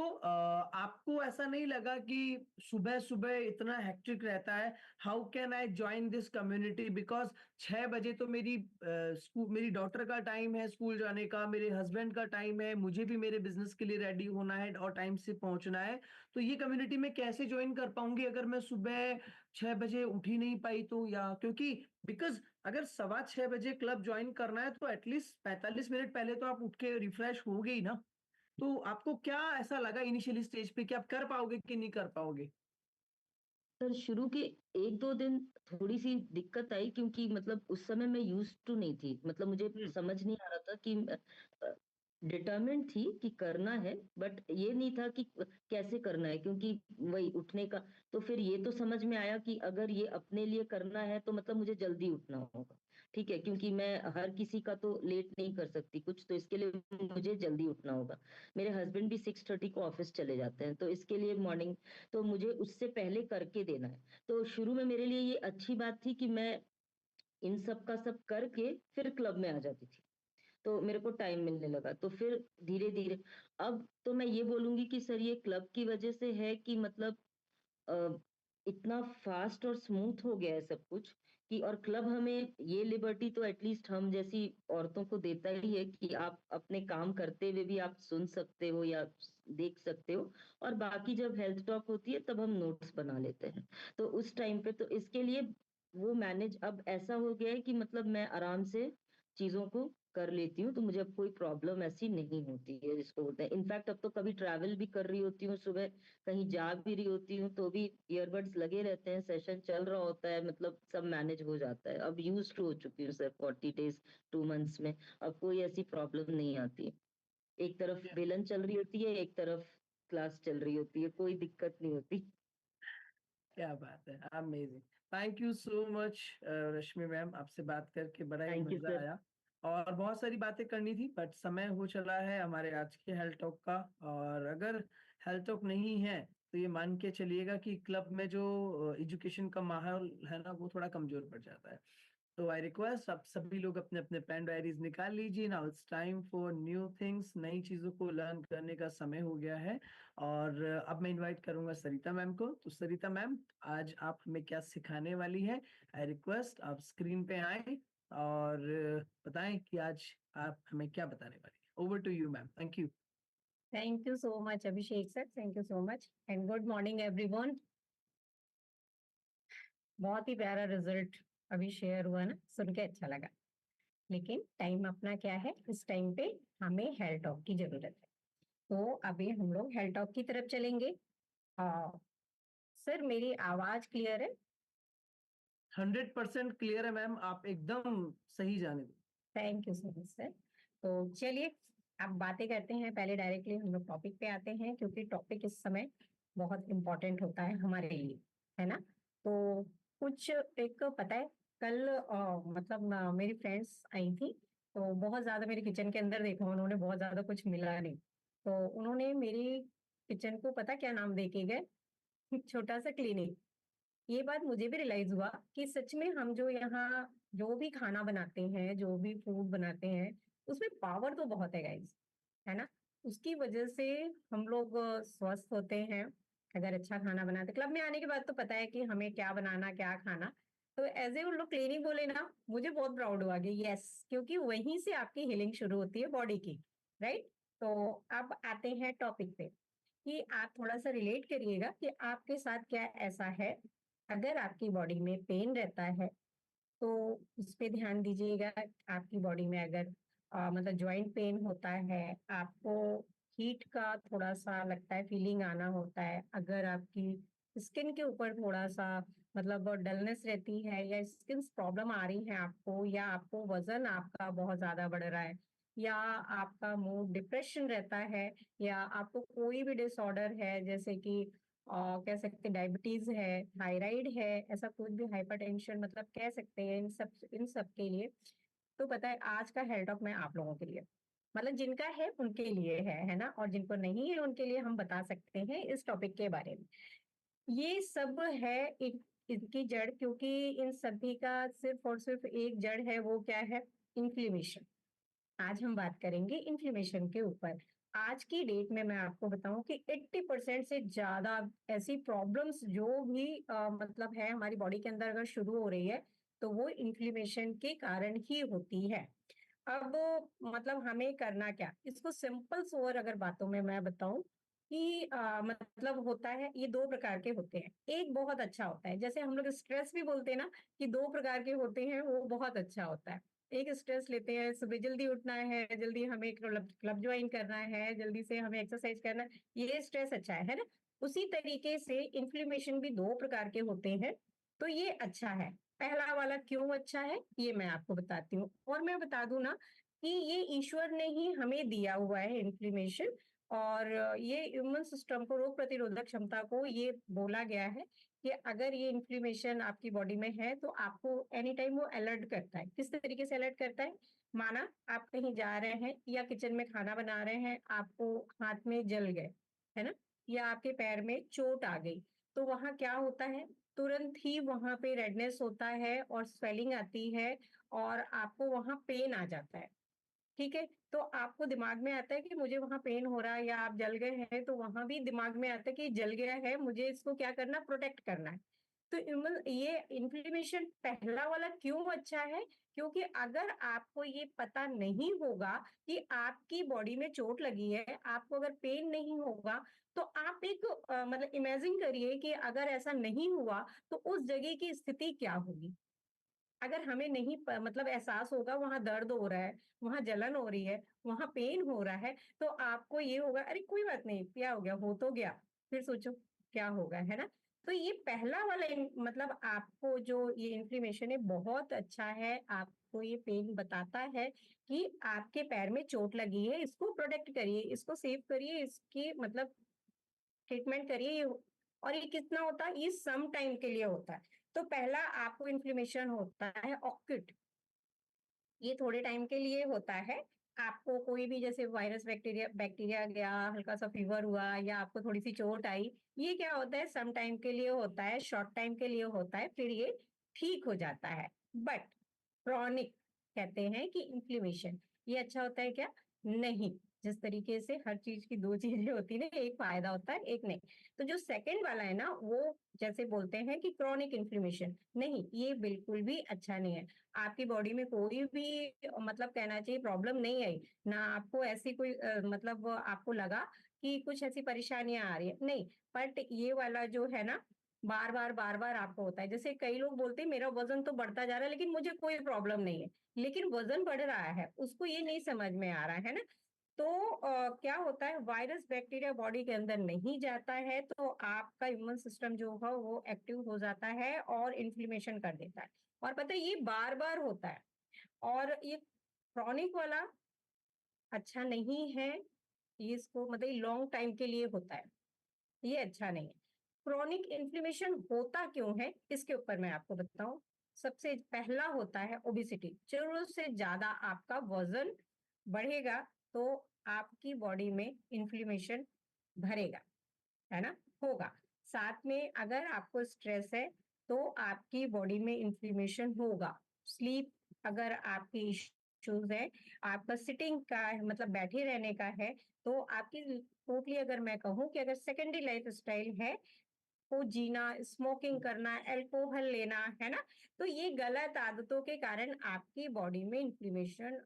आपको ऐसा नहीं लगा कि सुबह-सुबह इतना हेक्टिक रहता है, how can I join this community? Because 6 बजे तो मेरी डॉटर का टाइम है स्कूल जाने का, मेरे हस्बैंड का टाइम है, मुझे भी मेरे बिज़नेस के लिए रेडी होना है और टाइम से पहुँचना है। तो ये कम्युनिटी मैं कैसे जॉइन कर पाऊँगी अगर मैं सुबह 6 बजे उठ ही नहीं पाई तो? या क्योंकि बिकॉज़ अगर सवा 6 बजे क्लब जॉइन करना है तो एट लीस्ट 45 मिनट पहले तो आप उठ के रिफ्रेश होगे ही ना? तो आपको क्या ऐसा लगा इनिशियली स्टेज पे कि आप कर पाओगे कि नहीं कर पाओगे? सर शुरू के 1-2 दिन थोड़ी सी दिक्कत आई, क्योंकि मतलब उस समय मैं यूज्ड टू नहीं थी, मतलब मुझे हुँ। समझ नहीं आ रहा था कि डिटरमिन्ड थी कि करना है, बट ये नहीं था कि कैसे करना है, क्योंकि वही उठने का। तो फिर ये तो समझ में आया कि अगर ये अपने लिए करना है तो मतलब मुझे जल्दी उठना होगा, ठीक है, क्योंकि मैं हर किसी का तो लेट नहीं कर सकती कुछ, तो इसके लिए मुझे जल्दी उठना होगा। मेरे हस्बैंड भी 6:30 को ऑफिस चले जाते हैं, तो इसके लिए मॉर्निंग तो मुझे उससे पहले करके देना है। तो शुरू में मेरे लिए ये अच्छी बात थी कि मैं इन सब का सब करके फिर क्लब में आ जाती थी, तो मेरे को टाइम मिलने लगा। तो फिर धीरे धीरे अब तो मैं ये बोलूंगी कि सर ये क्लब की वजह से है कि मतलब अ, इतना फास्ट और स्मूथ हो गया है सब कुछ, कि और क्लब हमें ये लिबर्टी तो एटलीस्ट हम जैसी औरतों को देता ही है कि आप अपने काम करते हुए भी आप सुन सकते हो या देख सकते हो, और बाकी जब हेल्थ टॉक होती है तब हम नोट्स बना लेते हैं। तो उस टाइम पे तो इसके लिए वो मैनेज अब ऐसा हो गया है कि मतलब मैं आराम से चीजों को कर लेती हूँ, तो मुझे अब कोई प्रॉब्लम ऐसी नहीं होती है जिसको बोलते हैं। इनफैक्ट अब तो कभी ट्रैवल भी कर रही होती हूँ सुबह, कहीं जा भी रही होती हूँ, तो भी ईयरबड्स लगे रहते हैं, सेशन चल रहा होता है, मतलब सब मैनेज हो जाता है। अब यूज टू हो चुकी हूँ सर 40 डेज 2 मंथ्स में, अब कोई ऐसी प्रॉब्लम नहीं आती। एक तरफ बेलन चल रही होती है, एक तरफ क्लास चल रही होती है, कोई दिक्कत नहीं होती। क्या बात है! Amazing. Thank you so much Rashmi ma'am, आपसे बात करके बड़ा ही थैंक यू मज़ा सर। आया और बहुत सारी बातें करनी थी बट समय हो चला है हमारे आज के हेल्थ टॉक का। और अगर हेल्थ टॉक नहीं है, तो ये मान के चलिएगा कि क्लब में जो एजुकेशन का माहौल है ना, वो थोड़ा कमज़ोर पड़ जाता है। तो आई रिक्वेस्ट आप सभी लोग अपने-अपने पेन डायरीज़ निकाल लीजिए। Now it's time for new things, नई चीज़ों को लर्न करने का समय हो गया है। और अब मैं इनवाइट करूँगा सरिता मैम को। तो सरिता मैम, आज आप हमें क्या सिखाने वाली हैं? आई रिक्वेस्ट आप स्क्रीन पे आएँ और बताएँ कि आज आप हमें क्या बताने वाली हैं? Over to you ma'am. Thank you. Thank you so much, Abhishek sir. Thank you so much. And good morning, everyone. बहुत ही प्यारा रिजल्ट अभी शेयर हुआ ना, सुन के अच्छा लगा। लेकिन टाइम अपना क्या है, इस टाइम पे हमें हेल्थ टॉक की जरूरत है। तो अभी हम लोग हेल्थ टॉक की तरफ चलेंगे। सर मेरी आवाज क्लियर है? 100% क्लियर है मैम, आप एकदम सही जाने दो। Thank you so much sir. तो चलिए अब बातें करते हैं, पहले डायरेक्टली हम लोग टॉपिक पे आते हैं, क्योंकि टॉपिक इस समय बहुत इम्पोर्टेंट होता है हमारे लिए, है ना। तो कुछ एक पता है, कल मतलब मेरी फ्रेंड्स आई थी, तो बहुत ज्यादा मेरे किचन के अंदर देखा उन्होंने, बहुत ज्यादा कुछ मिला नहीं, तो उन्होंने मेरी किचन को पता क्या नाम दे के गए, छोटा सा क्लिनिक। ये बात मुझे भी रियलाइज हुआ कि सच में हम जो यहाँ जो भी खाना बनाते हैं, जो भी फूड बनाते हैं, उसमें पावर तो बहुत है गाइस, है ना। उसकी वजह से हम लोग स्वस्थ होते हैं अगर अच्छा खाना बनाते। क्लब में आने के बाद तो पता है कि हमें क्या बनाना क्या खाना। तो एज ए उन लोग क्लीनिंग बोले ना, मुझे बहुत प्राउड हुआ कि यस, क्योंकि वहीं से आपकी हीलिंग शुरू होती है बॉडी की, राइट। तो अब आते हैं टॉपिक पे कि आप थोड़ा सा रिलेट करिएगा कि आपके साथ क्या ऐसा है। अगर आपकी बॉडी में पेन रहता है तो उस पे ध्यान दीजिएगा। आपकी बॉडी में अगर मतलब जॉइंट पेन होता है, आपको हीट का थोड़ा सा लगता है, फीलिंग आना होता है, अगर आपकी स्किन के ऊपर थोड़ा सा मतलब डलनेस रहती है, या स्किन प्रॉब्लम आ रही है आपको, या आपको वजन आपका बहुत ज्यादा बढ़ रहा है, या आपका मूड डिप्रेशन रहता है, या आपको कोई भी डिसऑर्डर है जैसे कि कह सकते हैं डायबिटीज है, थायराइड है, ऐसा कुछ भी, हाइपरटेंशन, मतलब कह सकते हैं इन सब के लिए। तो पता है आज का हेल्थ टॉक मैं आप लोगों के लिए, मतलब जिनका है उनके लिए है ना, और जिनको नहीं है उनके लिए हम बता सकते हैं इस टॉपिक के बारे में। ये सब है इनकी जड़, क्योंकि इन सभी का सिर्फ और सिर्फ एक जड़ है, वो क्या है? इन्फ्लेमेशन। आज हम बात करेंगे इन्फ्लेमेशन के ऊपर। आज की डेट में मैं आपको बताऊं कि 80% से ज्यादा ऐसी प्रॉब्लम्स जो भी मतलब है हमारी बॉडी के अंदर अगर शुरू हो रही है, तो वो इन्फ्लेमेशन के कारण ही होती है। अब मतलब हमें करना क्या, इसको सिंपल सोवर अगर बातों में मैं बताऊं कि मतलब होता है, ये दो प्रकार के होते हैं। एक बहुत अच्छा होता है, जैसे हम लोग स्ट्रेस भी बोलते हैं ना कि दो प्रकार के होते हैं, वो बहुत अच्छा होता है। एक स्ट्रेस लेते हैं, सुबह जल्दी उठना है, जल्दी हमें क्लब ज्वाइन करना है, जल्दी से हमें एक्सरसाइज करना है, ये स्ट्रेस अच्छा है ना। उसी तरीके से इन्फ्लेमेशन भी दो प्रकार के होते हैं, तो ये अच्छा है। पहला वाला क्यों अच्छा है ये मैं आपको बताती हूँ, और मैं बता दूं ना कि ये ईश्वर ने ही हमें दिया हुआ है इन्फ्लेमेशन। और ये इम्यून सिस्टम को, रोग प्रतिरोधक क्षमता को ये बोला गया है कि अगर ये इन्फ्लेमेशन आपकी बॉडी में है तो आपको एनी टाइम वो अलर्ट करता है। किस तरीके से अलर्ट करता है? माना आप कहीं जा रहे हैं या किचन में खाना बना रहे हैं, आपको हाथ में जल गए, है ना, या आपके पैर में चोट आ गई, तो वहां क्या होता है? तुरंत ही वहां पे रेडनेस होता है और स्वेलिंग आती है, और आपको वहां पेन आ जाता है। ठीक है, तो आपको दिमाग में आता है कि मुझे वहां पेन हो रहा है, या आप जल गए हैं तो वहां भी दिमाग में आता है कि जल गया है, मुझे इसको क्या करना, प्रोटेक्ट करना है। तो ये इन्फ्लेमेशन पहला वाला क्यों अच्छा है? क्योंकि अगर आपको ये पता नहीं होगा कि आपकी बॉडी में चोट लगी है, आपको अगर पेन नहीं होगा, तो आप एक मतलब इमेजिन करिए कि अगर ऐसा नहीं हुआ तो उस जगह की स्थिति क्या होगी। अगर हमें नहीं मतलब एहसास होगा वहां दर्द हो रहा है, वहां जलन हो रही है, वहां पेन हो रहा है, तो आपको ये होगा अरे कोई बात नहीं, क्या हो गया, हो तो गया, फिर सोचो क्या होगा, है ना। तो ये पहला वाला मतलब आपको जो ये इन्फ्लेमेशन है बहुत अच्छा है, आपको ये पेन बताता है कि आपके पैर में चोट लगी है, इसको प्रोटेक्ट करिए, इसको सेव करिए, इसकी मतलब ट्रीटमेंट करिए। और ये कितना होता है? ये सम टाइम के लिए होता है। तो पहला आपको इन्फ्लेमेशन होता है ऑक्यूट, ये थोड़े टाइम के लिए होता है। आपको कोई भी जैसे वायरस बैक्टीरिया बैक्टीरिया गया, हल्का सा फीवर हुआ, या आपको थोड़ी सी चोट आई, ये क्या होता है? सम टाइम के लिए होता है, शॉर्ट टाइम के लिए होता है, फिर ये ठीक हो जाता है। बट क्रॉनिक कहते हैं कि इन्फ्लेमेशन, ये अच्छा होता है क्या? नहीं। जिस तरीके से हर चीज की दो चीजें होती है ना, एक फायदा होता है एक नहीं। तो जो सेकंड वाला है ना, वो जैसे बोलते हैं कि क्रॉनिक इन्फ्लेमेशन, नहीं, ये बिल्कुल भी अच्छा नहीं है। आपकी बॉडी में कोई भी मतलब कहना चाहिए प्रॉब्लम नहीं आई ना, आपको ऐसी कोई मतलब आपको लगा कि कुछ ऐसी परेशानियां आ रही है, नहीं। बट ये वाला जो है ना, बार बार आपको होता है। जैसे कई लोग बोलते हैं मेरा वजन तो बढ़ता जा रहा है लेकिन मुझे कोई प्रॉब्लम नहीं है, लेकिन वजन बढ़ रहा है, उसको ये नहीं समझ में आ रहा है ना। तो क्या होता है, वायरस बैक्टीरिया बॉडी के अंदर नहीं जाता है तो आपका इम्यून सिस्टम जो है वो एक्टिव हो जाता है और इन्फ्लेमेशन कर देता है। और पता है ये बार बार होता है, और ये क्रॉनिक वाला अच्छा नहीं है, ये इसको मतलब लॉन्ग टाइम के लिए होता है, ये अच्छा नहीं है। क्रॉनिक इन्फ्लेमेशन होता क्यों है इसके ऊपर मैं आपको बताऊं। सबसे पहला होता है ओबिसिटी। जरूरत से ज्यादा आपका वजन बढ़ेगा तो आपकी बॉडी में इन्फ्लेमेशन भरेगा, है ना, होगा। साथ में अगर आपको स्ट्रेस है तो आपकी बॉडी में इन्फ्लेमेशन होगा। स्लीप अगर आपकी इश्यूज है, आपका सिटिंग का है, मतलब बैठे रहने का है, तो आपकी टोटली अगर मैं कहूँ कि अगर सेकेंडरी लाइफ स्टाइल है वो जीना, स्मोकिंग करना, अल्कोहल लेना, है ना, तो ये गलत आदतों के कारण आपकी बॉडी में इन्फ्लेमेशन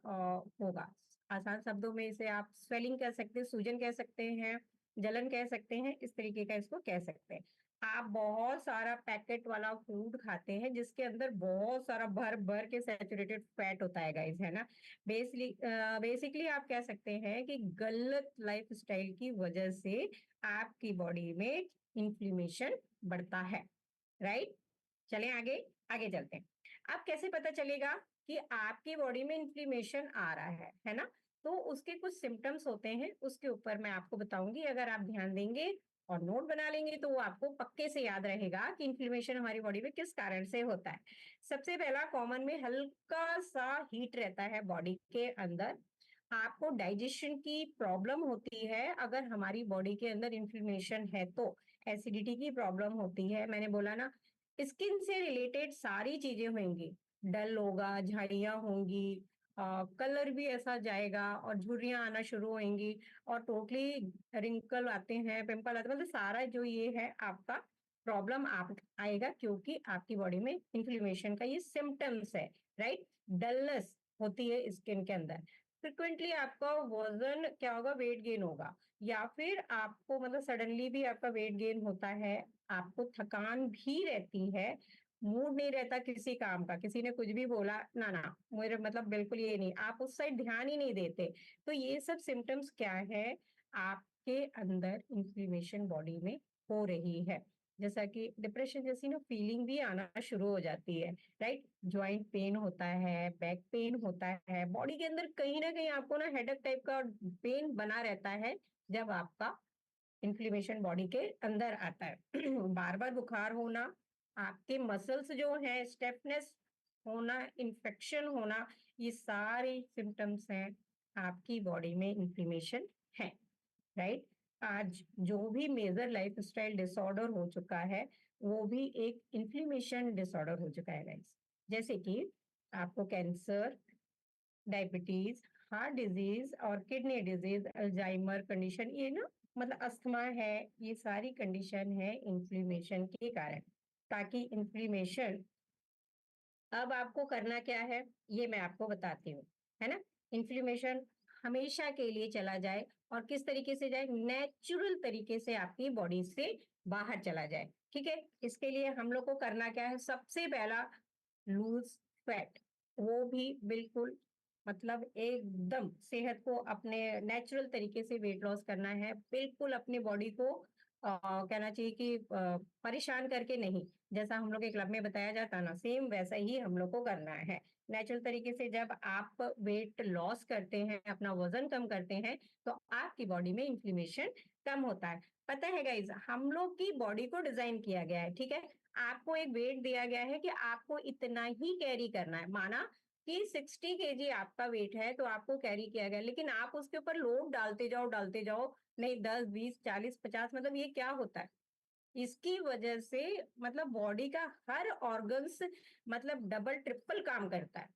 होगा। आसान शब्दों में इसे आप स्वेलिंग कह सकते हैं, सूजन कह सकते हैं, जलन कह सकते हैं, इस तरीके का इसको कह सकते हैं। आप बहुत सारा पैकेट वाला फूड खाते हैं जिसके अंदर बहुत सारा भर भर के सैचुरेटेड फैट होता है गाइस, है ना। बेसिकली आप कह सकते हैं कि गलत लाइफ स्टाइल की वजह से आपकी बॉडी में इन्फ्लेमेशन बढ़ता है, राइट। चलें आगे, आगे चलते हैं। अब कैसे पता चलेगा कि आपकी बॉडी में इन्फ्लेमेशन आ रहा है ना, तो उसके कुछ सिम्टम्स होते हैं, उसके ऊपर मैं आपको बताऊंगी। अगर आप ध्यान देंगे और नोट बना लेंगे तो वो आपको पक्के से याद रहेगा कि इन्फ्लेमेशन हमारी बॉडी में किस कारण से होता है। सबसे पहला, कॉमन में हल्का सा हीट रहता है बॉडी के अंदर। आपको डाइजेशन की प्रॉब्लम होती है अगर हमारी बॉडी के अंदर इन्फ्लेमेशन है तो। एसिडिटी की प्रॉब्लम होती है, मैंने बोला ना। स्किन से रिलेटेड सारी चीजें होंगी, डल होगा, झाड़ियां होंगी, कलर भी ऐसा जाएगा और झुर्रियां आना शुरू होंगी और टोटली रिंकल आते हैं, पिंपल आते हैं, मतलब सारा जो ये है आपका प्रॉब्लम आप आएगा क्योंकि आपकी बॉडी में इन्फ्लेमेशन का ये सिम्टम्स है, राइट। डलनेस होती है स्किन के अंदर। फ्रिक्वेंटली आपका वजन क्या होगा, वेट गेन होगा, या फिर आपको मतलब सडनली भी आपका वेट गेन होता है। आपको थकान भी रहती है, मूड नहीं रहता किसी काम का, किसी ने कुछ भी बोला ना ना मेरे मतलब बिल्कुल ये नहीं, आप उस साइड ध्यान ही नहीं देते। तो ये सब सिम्टम्स क्या है, आपके अंदर इन्फ्लेमेशन बॉडी में हो रही है। जैसा कि डिप्रेशन जैसी ना फीलिंग भी आना शुरू हो जाती है, राइट। ज्वाइंट पेन होता है, बैक पेन होता है, बॉडी के अंदर कहीं ना कहीं आपको ना हेडेक टाइप का पेन बना रहता है जब आपका इन्फ्लेमेशन बॉडी के अंदर आता है। बार बार बुखार होना, आपके मसल्स जो है स्टेफनेस होना, इन्फेक्शन होना, ये सारे सिम्टम्स हैं आपकी बॉडी में इन्फ्लेमेशन है, राइट। आज जो भी मेजर लाइफ स्टाइल डिसऑर्डर हो चुका है वो भी एक इन्फ्लेमेशन डिसऑर्डर हो चुका है गाइस। जैसे कि आपको कैंसर, डायबिटीज, हार्ट डिजीज और किडनी डिजीज, अल्जाइमर कंडीशन, ये ना मतलब अस्थमा है, ये सारी कंडीशन है इन्फ्लेमेशन के कारण। ताकि इन्फ्लेमेशन, अब आपको करना क्या है ये मैं आपको बताती हूँ, है ना। इन्फ्लेमेशन हमेशा के लिए चला जाए, और किस तरीके से जाए, नेचुरल तरीके से आपकी बॉडी से बाहर चला जाए, ठीक है। इसके लिए हम लोग को करना क्या है, सबसे पहला, लूज फैट, वो भी बिल्कुल मतलब एकदम सेहत को अपने नेचुरल तरीके से वेट लॉस करना है, बिल्कुल अपनी बॉडी को कहना चाहिए कि परेशान करके नहीं, जैसा हम लोग के क्लब में बताया जाता ना सेम वैसा ही हम लोग को करना है। नेचुरल तरीके से जब आप वेट लॉस करते हैं, अपना वजन कम करते हैं, तो आपकी बॉडी में इन्फ्लेमेशन कम होता है। पता है गाइज, हम लोग की बॉडी को डिजाइन किया गया है, ठीक है। आपको एक वेट दिया गया है कि आपको इतना ही कैरी करना है, माना कि 60 kg आपका वेट है तो आपको कैरी किया गया, लेकिन आप उसके ऊपर लोड डालते जाओ, नहीं 10 20 40 50, मतलब ये क्या होता है, इसकी वजह से मतलब बॉडी का हर ऑर्गन्स मतलब डबल ट्रिपल काम करता है।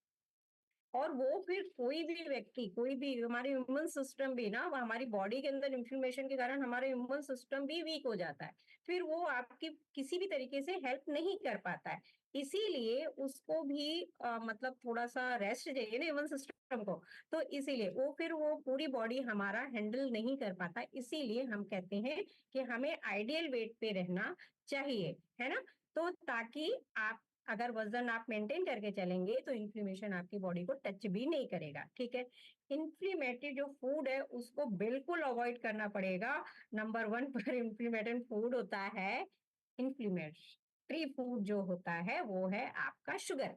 और वो फिर कोई भी व्यक्ति, कोई भी, हमारे इम्यून सिस्टम भी ना, हमारी बॉडी के अंदर इन्फ्लेमेशन के कारण हमारा इम्यून सिस्टम भी वीक हो जाता है, फिर वो आपकी किसी भी तरीके से हेल्प नहीं कर पाता है। इसीलिए उसको भी मतलब थोड़ा सा रेस्ट चाहिए ना इम्यून सिस्टम को, तो इसीलिए वो फिर वो पूरी बॉडी हमारा हैंडल नहीं कर पाता। इसीलिए हम कहते हैं कि हमें आइडियल वेट पे रहना चाहिए, है ना। तो ताकि आप अगर वजन आप मेंटेन करके चलेंगे तो इन्फ्लेमेशन आपकी बॉडी को टच भी नहीं करेगा, ठीक है। इन्फ्लेमेटरी जो फूड है उसको बिल्कुल अवॉइड करना पड़ेगा। नंबर 1 पर इन्फ्लेमेटरी फूड होता है, इन्फ्लेमेटरी फूड जो होता है वो है आपका शुगर।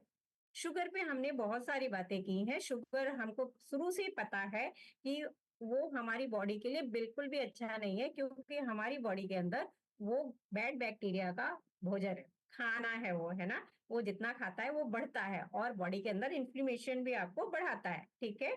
शुगर पे हमने बहुत सारी बातें की हैं। शुगर हमको शुरू से पता है कि वो हमारी बॉडी के लिए बिल्कुल भी अच्छा नहीं है, क्योंकि हमारी बॉडी के अंदर वो बैड बैक्टीरिया का भोजन है, खाना है वो, है ना। वो जितना खाता है वो बढ़ता है और बॉडी के अंदर इन्फ्लेमेशन भी आपको बढ़ाता है, ठीक है।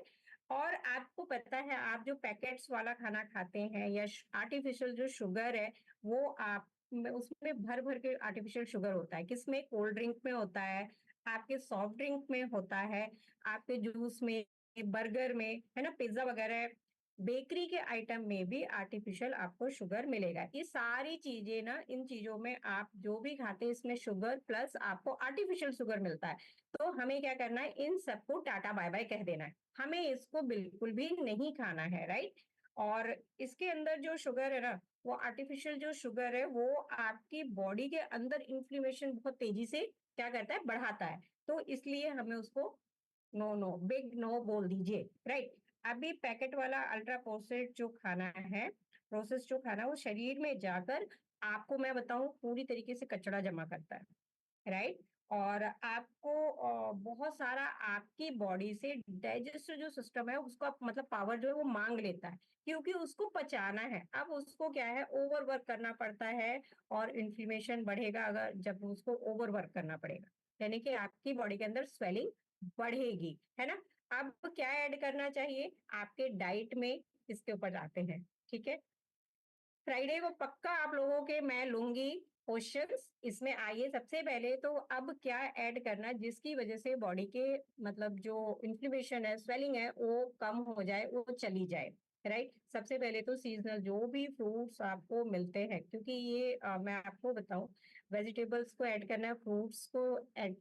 और आपको पता है आप जो पैकेट्स वाला खाना खाते हैं या आर्टिफिशियल जो शुगर है वो आप उसमें भर भर के आर्टिफिशियल शुगर होता है। किसमें? कोल्ड ड्रिंक में होता है, आपके सॉफ्ट ड्रिंक में होता है, आपके जूस में, बर्गर में, है ना, पिज्जा वगैरह, बेकरी के आइटम में भी आर्टिफिशियल आपको शुगर मिलेगा। ये सारी चीजें ना, इन चीजों में आप जो भी खाते हैं इसमें शुगर प्लस आपको आर्टिफिशियल शुगर मिलता है। तो हमें क्या करना है? इन सबको टाटा बाय बाय कह देना है, हमें इसको बिल्कुल भी नहीं खाना है, राइट। और इसके अंदर जो शुगर है ना, वो आर्टिफिशियल जो शुगर है वो आपकी बॉडी के अंदर इन्फ्लेमेशन बहुत तेजी से क्या करता है? बढ़ाता है। तो इसलिए हमें उसको नो नो, बिग नो बोल दीजिए, राइट। अभी पैकेट वाला अल्ट्रा प्रोसेस्ड जो खाना है, प्रोसेस जो खाना है, वो शरीर में जाकर आपको मैं बताऊं पूरी तरीके से कचरा जमा करता है, राइट। और आपको बहुत सारा आपकी बॉडी से डाइजेस्टिव जो सिस्टम है उसका मतलब पावर जो है वो मांग लेता है, क्योंकि उसको पचाना है। अब उसको क्या है? ओवर वर्क करना पड़ता है और इन्फ्लेमेशन बढ़ेगा अगर जब उसको ओवर वर्क करना पड़ेगा, यानी कि आपकी बॉडी के अंदर स्वेलिंग बढ़ेगी, है ना। अब क्या ऐड करना चाहिए आपके डाइट में? इसके ऊपर आते हैं, ठीक है। फ्राइडे को पक्का आप लोगों के मैं लूंगी क्वेश्चंस। इसमें आइए सबसे पहले तो अब क्या ऐड करना है जिसकी वजह से बॉडी के मतलब जो इन्फ्लेमेशन है, स्वेलिंग है, वो कम हो जाए, वो चली जाए, राइट। सबसे पहले तो सीजनल जो भी फ्रूट्स आपको मिलते हैं, क्योंकि ये मैं आपको बताऊं, वेजिटेबल्स को ऐड करना है, फ्रूट्स को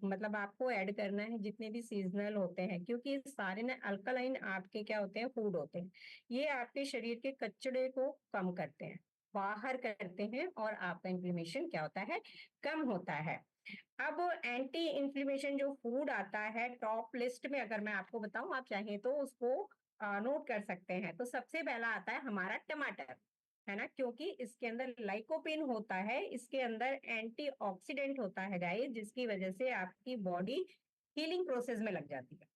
मतलब आपको ऐड करना है जितने भी सीजनल होते हैं, क्योंकि सारे ना अल्कलाइन आपके क्या होते हैं? फूड होते हैं। ये आपके शरीर के कचड़े को कम करते हैं, बाहर करते हैं और आपका इन्फ्लेमेशन क्या होता है? कम होता है। अब एंटी इन्फ्लेमेशन जो फूड आता है टॉप लिस्ट में, अगर मैं आपको बताऊं, आप चाहें तो उसको नोट कर सकते हैं। तो सबसे पहला आता है हमारा टमाटर, है ना, क्योंकि इसके अंदर लाइकोपिन होता है, इसके अंदर एंटीऑक्सीडेंट होता है गाइस, जिसकी वजह से आपकी बॉडी हीलिंग प्रोसेस में लग जाती है,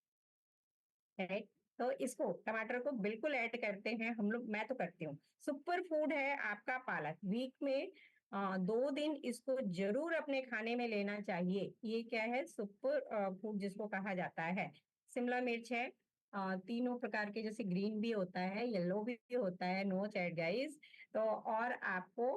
राइट। तो इसको टमाटर को बिल्कुल ऐड करते हैं हम लोग, मैं तो करती हूँ। सुपर फूड है आपका पालक, वीक में 2 दिन इसको जरूर अपने खाने में लेना चाहिए। ये क्या है? सुपर फूड जिसको कहा जाता है। शिमला मिर्च है, तीनों प्रकार के, जैसे ग्रीन भी होता है, येलो भी होता है, नो चैट गाइस। तो और आपको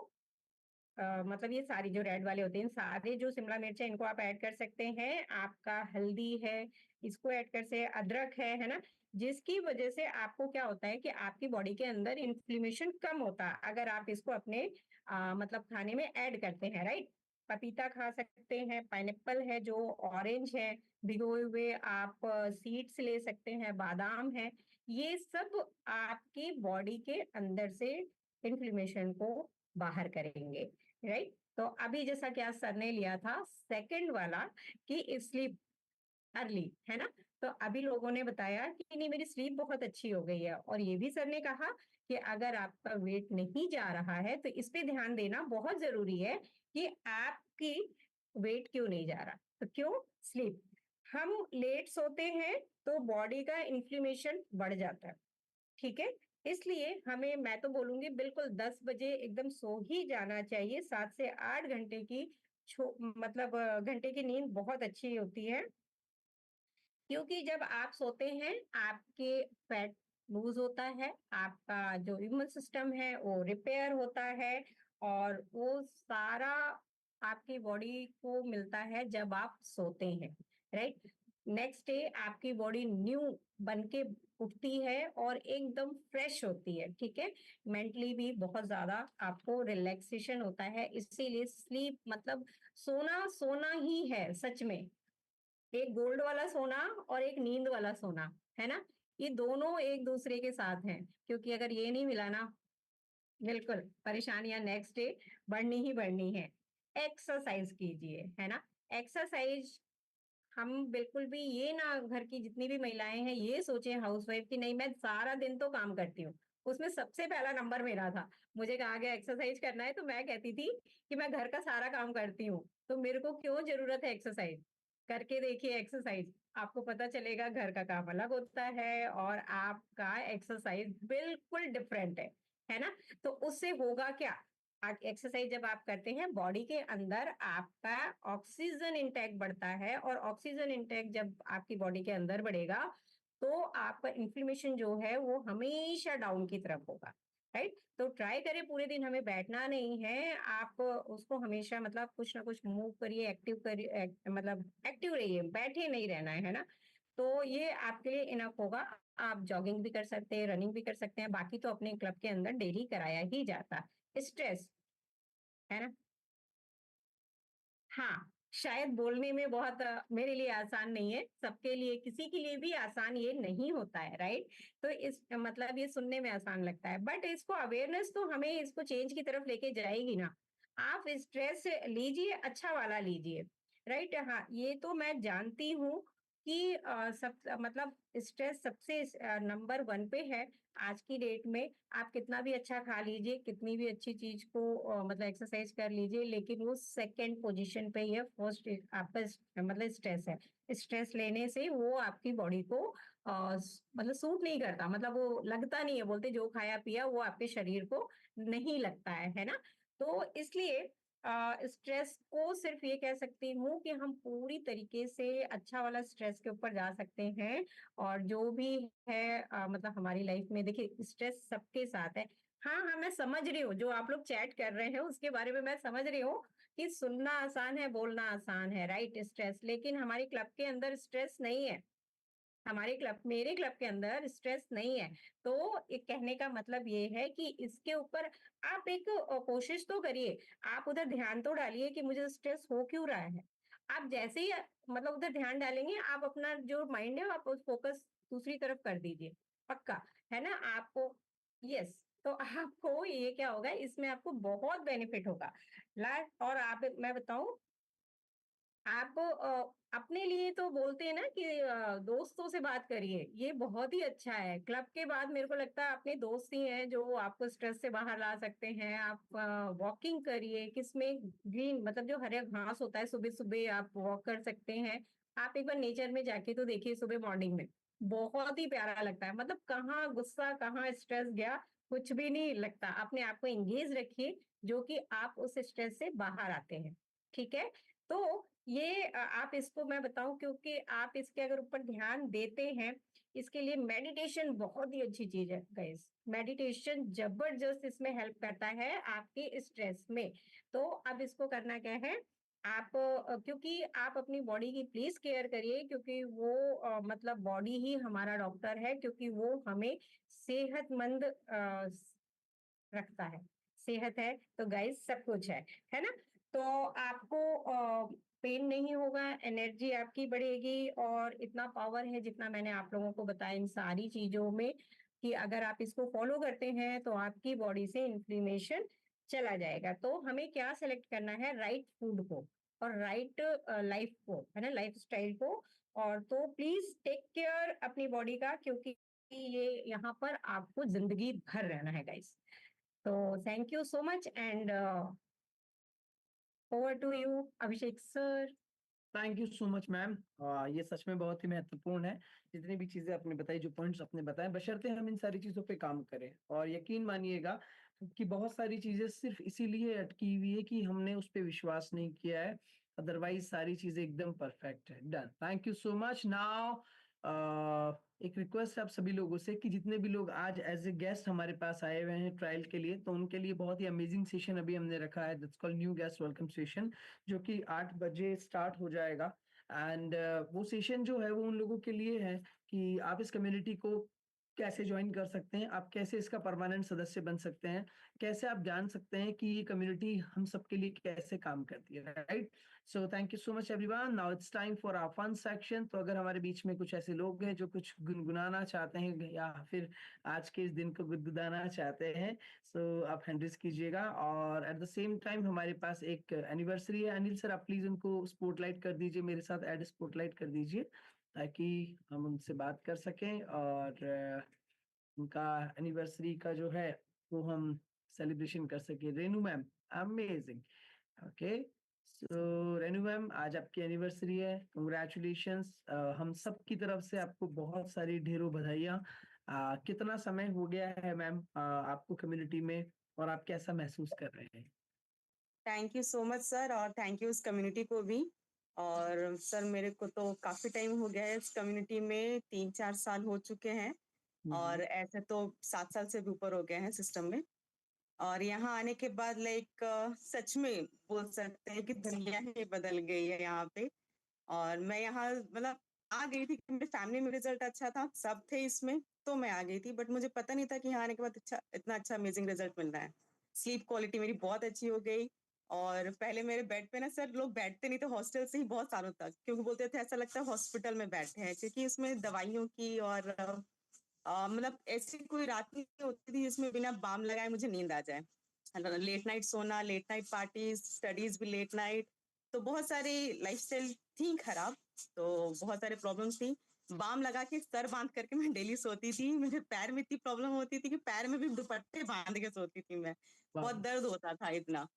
मतलब ये सारी जो रेड वाले होते हैं, सारे जो शिमला मिर्च है इनको आप ऐड कर सकते हैं। आपका हल्दी है, इसको ऐड कर से, अदरक है ना, जिसकी वजह से आपको क्या होता है कि आपकी बॉडी के अंदर इन्फ्लेमेशन कम होता है अगर आप इसको अपने मतलब खाने में ऐड करते हैं, राइट। पपीता खा सकते हैं, पाइनएप्पल है जो ऑरेंज है, भिगोए हुए आप सीड्स ले सकते हैं, बादाम है। ये सब आपकी बॉडी के अंदर से इन्फ्लेमेशन को बाहर करेंगे, राइट। तो अभी जैसा कि आज सर ने लिया था सेकंड वाला कि स्लीप अर्ली, है ना। तो अभी लोगों ने बताया कि नहीं मेरी स्लीप बहुत अच्छी हो गई है, और ये भी सर ने कहा कि अगर आपका वेट नहीं जा रहा है तो इस पे ध्यान देना बहुत जरूरी है कि आपकी वेट क्यों नहीं जा रहा। तो क्यों? स्लीप। हम लेट सोते हैं तो बॉडी का इन्फ्लेमेशन बढ़ जाता है, ठीक है। इसलिए हमें, मैं तो बोलूंगी बिल्कुल 10 बजे एकदम सो ही जाना चाहिए। 7 से 8 घंटे की मतलब घंटे की नींद बहुत अच्छी होती है, क्योंकि जब आप सोते हैं आपके फैट लूज होता है, आपका जो इम्यून सिस्टम है वो रिपेयर होता है, और वो सारा आपकी बॉडी को मिलता है जब आप सोते हैं, राइट। नेक्स्ट डे आपकी बॉडी न्यू बन के उठती है और एकदम फ्रेश होती है, ठीक है। मेंटली भी बहुत ज्यादा आपको रिलैक्सेशन होता है। इसीलिए स्लीप मतलब सोना सोना ही है सच में, एक गोल्ड वाला सोना और एक नींद वाला सोना, है ना। ये दोनों एक दूसरे के साथ हैं, क्योंकि अगर ये नहीं मिला ना, बिल्कुल परेशानियां नेक्स्ट डे बढ़नी ही बढ़नी है। एक्सरसाइज कीजिए, है ना, एक्सरसाइज हम बिल्कुल भी ये ना, घर की जितनी भी महिलाएं हैं ये सोचे हाउसवाइफ की नहीं मैं सारा दिन तो काम करती हूँ। उसमें सबसे पहला नंबर मेरा था। मुझे कहा गया एक्सरसाइज करना है तो मैं कहती थी कि मैं घर का सारा काम करती हूँ, तो मेरे को क्यों जरूरत है एक्सरसाइज। करके देखिए एक्सरसाइज, आपको पता चलेगा घर का काम अलग होता है और आपका एक्सरसाइज बिल्कुल डिफरेंट है ना। तो उससे होगा क्या, एक्सरसाइज जब आप करते हैं बॉडी के अंदर आपका ऑक्सीजन इंटेक बढ़ता है, और ऑक्सीजन इंटेक जब आपकी बॉडी के अंदर बढ़ेगा तो आपका इन्फ्लेमेशन जो है वो हमेशा डाउन की तरफ होगा। राइट, तो ट्राई करें पूरे दिन, हमें बैठना नहीं है, आप उसको हमेशा मतलब कुछ ना कुछ मूव करिए, एक्टिव करिए, मतलब एक्टिव रहिए, बैठे नहीं रहना है ना। तो ये आपके लिए इनफ होगा। आप जॉगिंग भी कर सकते हैं, रनिंग भी कर सकते हैं, बाकी तो अपने क्लब के अंदर डेली कराया ही जाता है। स्ट्रेस है ना, हाँ, शायद बोलने में बहुत मेरे लिए आसान नहीं है, सबके लिए, किसी के लिए भी आसान ये नहीं होता है। राइट, तो इस मतलब ये सुनने में आसान लगता है, बट इसको अवेयरनेस तो हमें इसको चेंज की तरफ लेके जाएगी ना। आप स्ट्रेस लीजिए, अच्छा वाला लीजिए। राइट, हाँ, ये तो मैं जानती हूँ कि सब मतलब स्ट्रेस सबसे नंबर 1 पे है आज की डेट में। आप कितना भी अच्छा खा लीजिए, कितनी भी अच्छी चीज को मतलब एक्सरसाइज कर लीजिए, लेकिन वो सेकंड पोजीशन पे ही है। फर्स्ट आपका मतलब स्ट्रेस है। स्ट्रेस लेने से वो आपकी बॉडी को मतलब सूट नहीं करता, मतलब वो लगता नहीं है, बोलते जो खाया पिया वो आपके शरीर को नहीं लगता है ना। तो इसलिए स्ट्रेस को सिर्फ ये कह सकती हूँ कि हम पूरी तरीके से अच्छा वाला स्ट्रेस के ऊपर जा सकते हैं। और जो भी है मतलब हमारी लाइफ में देखिए स्ट्रेस सबके साथ है। हाँ हाँ, मैं समझ रही हूँ जो आप लोग चैट कर रहे हैं उसके बारे में, मैं समझ रही हूँ कि सुनना आसान है, बोलना आसान है। राइट, स्ट्रेस, लेकिन हमारे क्लब के अंदर स्ट्रेस नहीं है। हमारे क्लब, मेरे क्लब के अंदर स्ट्रेस नहीं है। तो एक कहने का मतलब ये है कि इसके ऊपर आप एक कोशिश तो करिए, आप उधर ध्यान तो डालिए कि मुझे स्ट्रेस हो क्यों रहा है। आप जैसे ही मतलब उधर ध्यान डालेंगे, आप अपना जो माइंड है आप फोकस दूसरी तरफ कर दीजिए, पक्का, है ना आपको। यस, तो आपको ये क्या होगा, इसमें आपको बहुत बेनिफिट होगा। और आप, मैं बताऊं, आप अपने लिए तो बोलते हैं ना कि दोस्तों से बात करिए, ये बहुत ही अच्छा है। क्लब के बाद मेरे को लगता है अपने दोस्त ही हैं जो आपको स्ट्रेस से बाहर ला सकते हैं। आप वॉकिंग करिए, किसमें ग्रीन मतलब जो हरे घास होता है, सुबह सुबह आप वॉक कर सकते हैं। आप एक बार नेचर में जाके तो देखिए, सुबह मॉर्निंग में बहुत ही प्यारा लगता है, मतलब कहाँ गुस्सा कहाँ स्ट्रेस गया, कुछ भी नहीं लगता। अपने आप को एंगेज रखिए जो कि आप उस स्ट्रेस से बाहर आते हैं। ठीक है, तो ये आप इसको मैं बताऊं, क्योंकि आप इसके अगर ऊपर ध्यान देते हैं, इसके लिए मेडिटेशन बहुत ही अच्छी चीज है गाइस। मेडिटेशन जबरदस्त इसमें हेल्प करता है आपके स्ट्रेस में। तो अब इसको करना क्या है, आप क्योंकि आप अपनी बॉडी की प्लीज केयर करिए, क्योंकि वो मतलब बॉडी ही हमारा डॉक्टर है, क्योंकि वो हमें सेहतमंद रखता है। सेहत है तो गाइस सब कुछ है ना। तो आपको पेन नहीं होगा, एनर्जी आपकी बढ़ेगी, और इतना पावर है जितना मैंने आप लोगों को बताया इन सारी चीजों में, कि अगर आप इसको फॉलो करते हैं तो आपकी बॉडी से इन्फ्लेमेशन चला जाएगा। तो हमें क्या सेलेक्ट करना है, राइट फूड को और राइट लाइफ को, है ना, लाइफ स्टाइल को। और तो प्लीज टेक केयर अपनी बॉडी का, क्योंकि ये यहाँ पर आपको जिंदगी भर रहना है गाइस। तो thank you so much, and over to you Abhishek sir. Thank you so much ma'am. ये सच में बहुत ही महत्वपूर्ण है, जितनी भी चीजें आपने बताई, जो पॉइंट्स आपने बताए, बशर्ते हम इन सारी चीजों पे काम करें। और यकीन मानिएगा कि बहुत सारी चीजें सिर्फ इसीलिए अटकी हुई है कि हमने उस पे विश्वास नहीं किया है, अदरवाइज सारी चीजें एकदम परफेक्ट है। Done, thank you so much. Now एक रिक्वेस्ट है आप सभी लोगों से कि जितने भी लोग आज एज ए गेस्ट हमारे पास आए हुए हैं ट्रायल के लिए, तो उनके लिए बहुत ही अमेजिंग सेशन अभी हमने रखा है, that's called new guest welcome session, जो कि 8 बजे स्टार्ट हो जाएगा। एंड वो सेशन जो है वो उन लोगों के लिए है कि आप इस कम्युनिटी को कैसे ज्वाइन कर सकते हैं, आप कैसे इसका परमानेंट सदस्य बन सकते हैं, कैसे आप जान सकते हैं कि ये कम्युनिटी हम सबके लिए कैसे काम करती है, right? So thank you so much everyone. Now it's time for our fun section. तो अगर हमारे बीच में कुछ ऐसे लोग हैं जो कुछ गुनगुनाना चाहते हैं या फिर आज के इस दिन को गुदगुदाना चाहते हैं, सो आप हैंड रेज कीजिएगा। और एट द सेम टाइम हमारे पास एक एनिवर्सरी है। अनिल सर, आप प्लीज उनको स्पॉटलाइट कर दीजिए, मेरे साथ ऐड स्पॉटलाइट कर दीजिए, ताकि हम उनसे बात कर सकें और उनका एनिवर्सरी का जो है वो हम सेलिब्रेशन कर सके। Renu ma'am, amazing. ओके, सो रेनू मैम, आज आपकी एनिवर्सरी है, कंग्रेचुलेशंस। हम सब की तरफ से आपको बहुत सारी ढेरों बधाइयाँ। कितना समय हो गया है मैम आपको कम्युनिटी में, और आप कैसा महसूस कर रहे हैं? Thank you so much sir, और थैंक यू इस कम्युनिटी को भी। और सर मेरे को तो काफी टाइम हो गया है इस कम्युनिटी में, 3-4 साल हो चुके हैं, और ऐसे तो 7 साल से भी ऊपर हो गए हैं सिस्टम में। और यहाँ आने के बाद लाइक सच में बोल सकते हैं कि दुनिया ही बदल गई है यहाँ पे। और मैं यहाँ मतलब आ गई थी, मेरे फैमिली में रिजल्ट अच्छा था, सब थे इसमें, तो मैं आ गई थी। बट मुझे पता नहीं था कि यहाँ आने के बाद इतना अच्छा अमेजिंग रिजल्ट मिल रहा है। स्लीप क्वालिटी मेरी बहुत अच्छी हो गई। और पहले मेरे बेड पे ना सर लोग बैठते नहीं थे हॉस्टल से ही बहुत सालों तक, क्योंकि बोलते थे ऐसा लगता है हॉस्पिटल में बैठे हैं, क्योंकि इसमें दवाइयों की और मतलब ऐसी कोई रात नहीं होती थी जिसमें बिना बाम लगाए मुझे नींद आ जाए। लेट नाइट सोना, लेट नाइट पार्टी, स्टडीज भी लेट नाइट, तो बहुत सारी लाइफस्टाइल थी खराब, तो बहुत सारे प्रॉब्लम्स थी। बाम लगा के सर बांध करके मैं डेली सोती थी। मेरे पैर में इतनी प्रॉब्लम होती थी कि पैर में भी दुपट्टे बांध के सोती थी मैं, बहुत दर्द होता था इतना।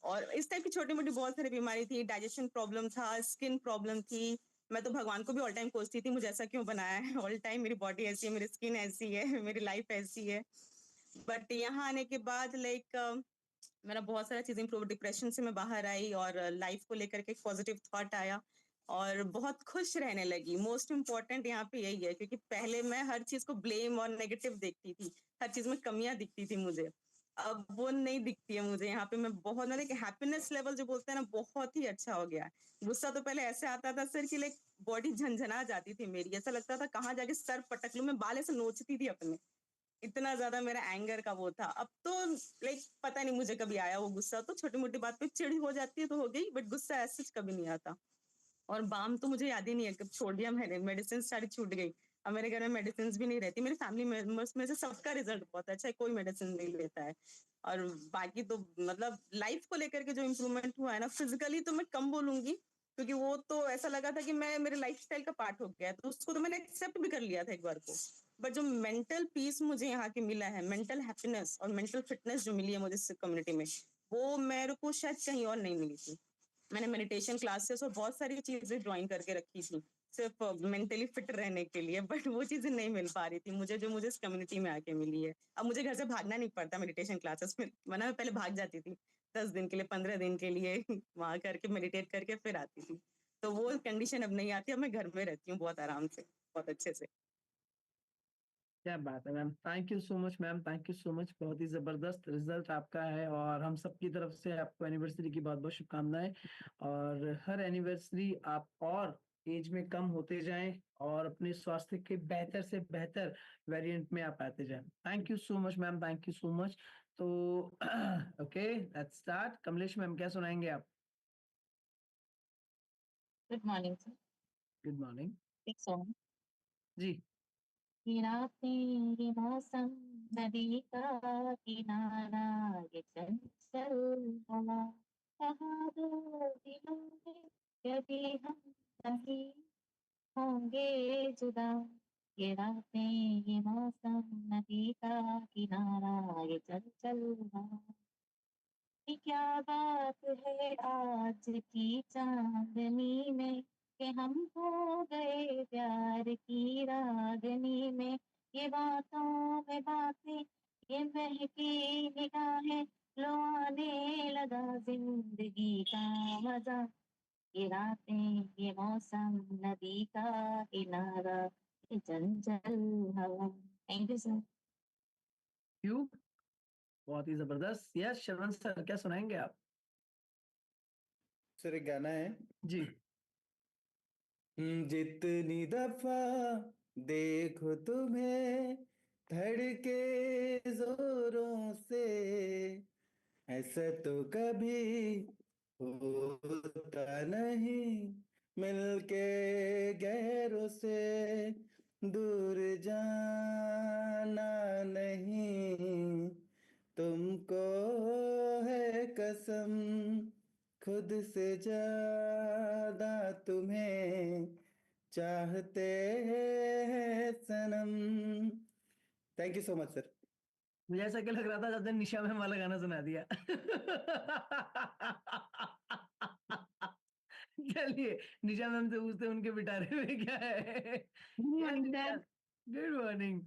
और इस टाइप की छोटी मोटी बहुत सारी बीमारी थी, डाइजेशन प्रॉब्लम था, स्किन प्रॉब्लम थी। मैं तो भगवान को भी ऑल टाइम कोसती थी, मुझे ऐसा क्यों बनाया है, ऑल टाइम मेरी बॉडी ऐसी है, मेरी स्किन ऐसी है, मेरी लाइफ ऐसी है। बट यहाँ आने के बाद लाइक मेरा बहुत सारा चीजें इम्प्रूव, डिप्रेशन से मैं बाहर आई और लाइफ को लेकर के एक पॉजिटिव थॉट आया और बहुत खुश रहने लगी। मोस्ट इम्पोर्टेंट यहाँ पे यही है, क्योंकि पहले मैं हर चीज को ब्लेम और नेगेटिव देखती थी, हर चीज में कमियां दिखती थी मुझे, अब वो नहीं दिखती है मुझे। यहाँ पे मैं बहुत मतलब हैप्पीनेस लेवल जो बोलते हैं ना, बहुत ही अच्छा हो गया है। गुस्सा तो पहले ऐसे आता था सर कि लाइक बॉडी झंझना जाती थी मेरी, ऐसा लगता था कहाँ जाके सर पटक लूं, मैं बाल ऐसे नोचती थी अपने, इतना ज्यादा मेरा एंगर का वो था। अब तो लाइक पता नहीं मुझे कभी आया वो गुस्सा, तो छोटी मोटी बात पे चिढ़ हो जाती है तो हो गई, बट गुस्सा ऐसे कभी नहीं आता। और बाम तो मुझे याद ही नहीं है कब छोड़ दिया मैंने, मेडिसिन सारी छूट गई, अब मेरे घर में मेडिसिन भी नहीं रहती। मेरे फैमिली मेंबर्स में से सबका रिजल्ट बहुत अच्छा है, कोई मेडिसिन नहीं लेता है। और बाकी तो मतलब लाइफ को लेकर के जो इम्प्रूवमेंट हुआ है ना, फिजिकली तो मैं कम बोलूंगी, क्योंकि वो तो ऐसा लगा था कि मैं मेरे लाइफस्टाइल का पार्ट हो गया, तो उसको तो मैंने एक्सेप्ट भी कर लिया था एक बार को। बट जो मेंटल पीस मुझे यहाँ के मिला है, मेंटल हैप्पीनेस और मेंटल फिटनेस जो मिली है मुझे इस कम्युनिटी में, वो मेरे को शायद कहीं और नहीं मिली थी। मैंने मेडिटेशन क्लासेस और बहुत सारी चीजें ज्वाइन करके रखी थी सिर्फ मेंटली फिट रहने के लिए, बट वो चीजें नहीं मिल पा रही थी मुझे जो मुझे इस कम्युनिटी में आके मिली है। अब मुझे घर से भागना नहीं पड़ता मेडिटेशन क्लासेस में, वरना मैं पहले भाग जाती थी 10 दिन के लिए, 15 दिन के लिए वहां करके मेडिटेट करके फिर आती थी। तो वो कंडीशन अब नहीं आती, अब मैं घर में रहती हूँ बहुत आराम से, बहुत अच्छे से। क्या बात है ma'am, thank you so much ma'am, thank you so much. बहुत ही जबरदस्त रिजल्ट आपका है, और हम सब की तरफ से आपको एनिवर्सरी की बहुत बहुत शुभकामनाएं। और हर एनिवर्सरी आप और एज में कम होते जाएं और अपने स्वास्थ्य के बेहतर से बेहतर वेरिएंट में आप आते जाएं। Thank you so much ma'am, thank you so much. तो okay, let's start. Kamlesh ma'am, क्या सुनाएंगे आप? Good morning sir. Good morning एक सॉन्ग। जी। ये रातें, ये मौसम, नदी का किनारा, ये चंचल हवा, कहाँ दो दिलों में कभी हम नहीं होंगे जुदा। ये रातें, ये मौसम, नदी का किनारा, ये चंचल हवा, ये क्या बात है आज की चांदनी में, कि हम हो गए प्यार की रागनी में। ये बातों में बातें, ये महकी निगाहें, लो आने लगा जिंदगी का मजा। ये रातें, ये मौसम, नदी का किनारा, ये चंचल हवा। Thank you sir. क्यों, बहुत ही जबरदस्त। यस श्रवण सर, क्या सुनाएंगे आप? सर एक गाना है, जी। जितनी दफा देखो तुम्हें धड़के जोरों से, ऐसा तो कभी होता नहीं, मिलके गैरों से दूर जाना नहीं, तुमको है कसम खुद से ज्यादा तुम्हें चाहते हैं सनम। Thank you so much sir. मुझे ऐसा क्या लग रहा था जब निशा मैम वाला गाना सुना दिया। चलिए निशा मैम से पूछते हैं उनके पिटारे में क्या है। Good morning sir. Good morning.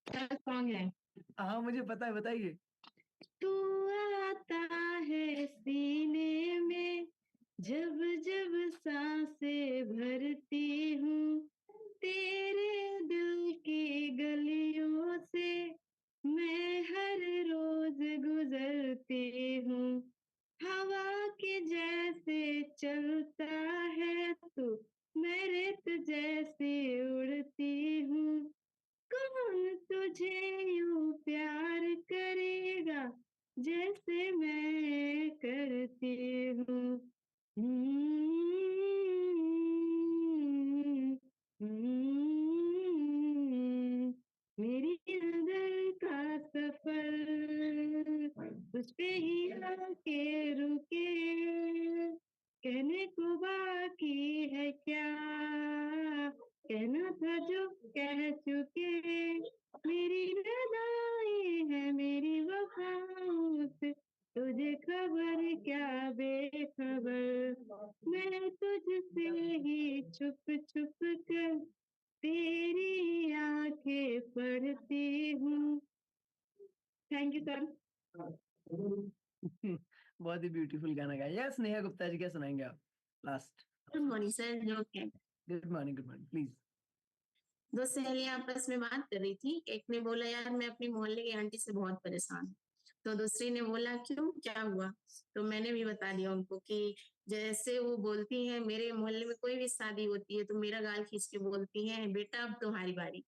क्या सॉन्ग है? हाँ मुझे पता है, बताइए। तू आता है सीने में, जब जब सांसें भरती हूँ, तेरे दिल की गलियों से मैं हर रोज गुजरती हूँ। हवा के जैसे चलता है तू, मैं रेत जैसी उड़ती हूँ। कौन तुझे यूं प्यार करेगा जैसे मैं करती हूँ। मेरी नजर का सफर उस पे ही आके रुके, कहने को बाकी है क्या, कहना था जो कह चुके। मेरी रज़ाएं है मेरी वफाओं से, तुझे खबर क्या बेखबर, मैं तुझसे ही छुप छुप कर तेरी आंखें पढ़ती हूँ। Thank you sir. बहुत ही ब्यूटीफुल गाना गाया। यस नेहा गुप्ता जी, क्या सुनाएंगे आप last? Good morning sir. Okay, good morning please. दो सहेलियां आपस में बात कर रही थी। एक ने बोला यार मैं अपनी मोहल्ले की आंटी से बहुत परेशान हूँ। तो दूसरी ने बोला क्यों, क्या हुआ? तो मैंने भी बता दिया उनको कि जैसे वो बोलती हैं, मेरे मोहल्ले में कोई भी शादी होती है तो मेरा गाल खींच के बोलती हैं बेटा अब तुम्हारी बारी।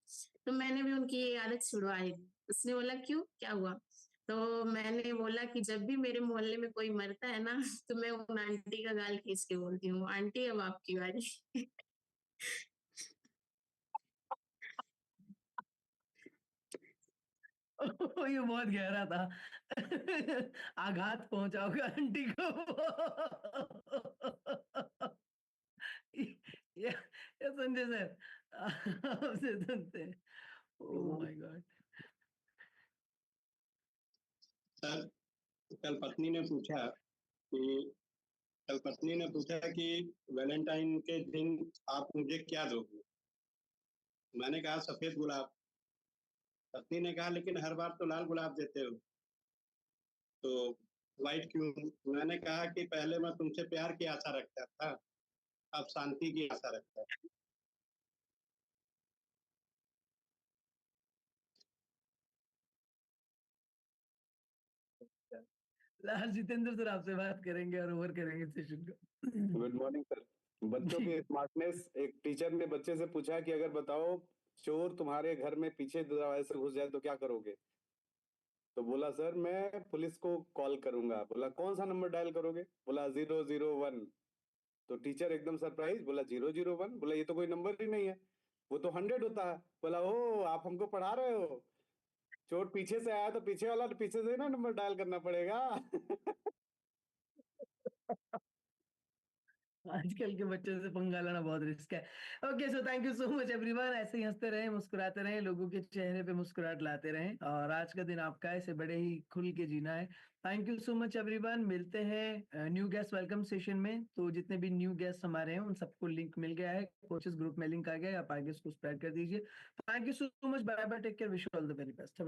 तो मैंने भी उनकी ये आदत छुड़वाई दी। उसने बोला क्यों, क्या हुआ? तो मैंने बोला कि जब भी मेरे मोहल्ले में कोई मरता है ना तो मैं उन आंटी का गाल खींच के बोलती हूँ आंटी अब आपकी बारी। ये बहुत गहरा था। आघात पहुंचा होगा आंटी को। ये संजय सर आपसे सुनते हैं। Oh my God. सर कल पत्नी ने पूछा कि वैलेंटाइन के दिन आप मुझे क्या दोगे? मैंने कहा सफेद गुलाब। पत्नी ने कहा लेकिन हर बार तो लाल गुलाब देते हो, तो व्हाइट क्यों? मैंने कहा कि पहले मैं तुमसे प्यार की आशा रखता था, अब शांति की आशा रखता हूं। लास्ट जितेंद्र सर आपसे बात करेंगे और ओवर करेंगे सेशन को। Good morning sir. बच्चों की स्मार्टनेस। एक टीचर ने बच्चे से पूछा कि अगर बताओ चोर तुम्हारे घर में पीछे दरवाजे से घुस जाए तो क्या करोगे? तो बोला सर मैं पुलिस को कॉल करूंगा। बोला कौन सा नंबर डायल करोगे? बोला 001। तो टीचर एकदम सरप्राइज, बोला 001? बोला ये तो कोई नंबर ही नहीं है, वो तो 100 होता है। बोला ओ आप हमको पढ़ा रहे हो, चोर पीछे से आया तो पीछे वाला पीछे से ना नंबर डायल करना पड़ेगा। आजकल के बच्चों से पंगा लेना बहुत रिस्क है। Okay so thank you so much everyone. ऐसे ही हंसते रहें, मुस्कुराते रहें, लोगों के चेहरे पे मुस्कुराहट लाते रहें, और आज का दिन आपका है, इसे बड़े ही खुल के जीना है। Thank you so much everyone. मिलते हैं न्यू गेस्ट वेलकम सेशन में। तो जितने भी न्यू गेस्ट हमारे हैं उन सबको लिंक मिल गया है, कोचेस ग्रुप में लिंक आ गया है, आप आगे इसको स्प्रेड कर दीजिए। Thank you so much, bye bye, take care, wish you all the very best.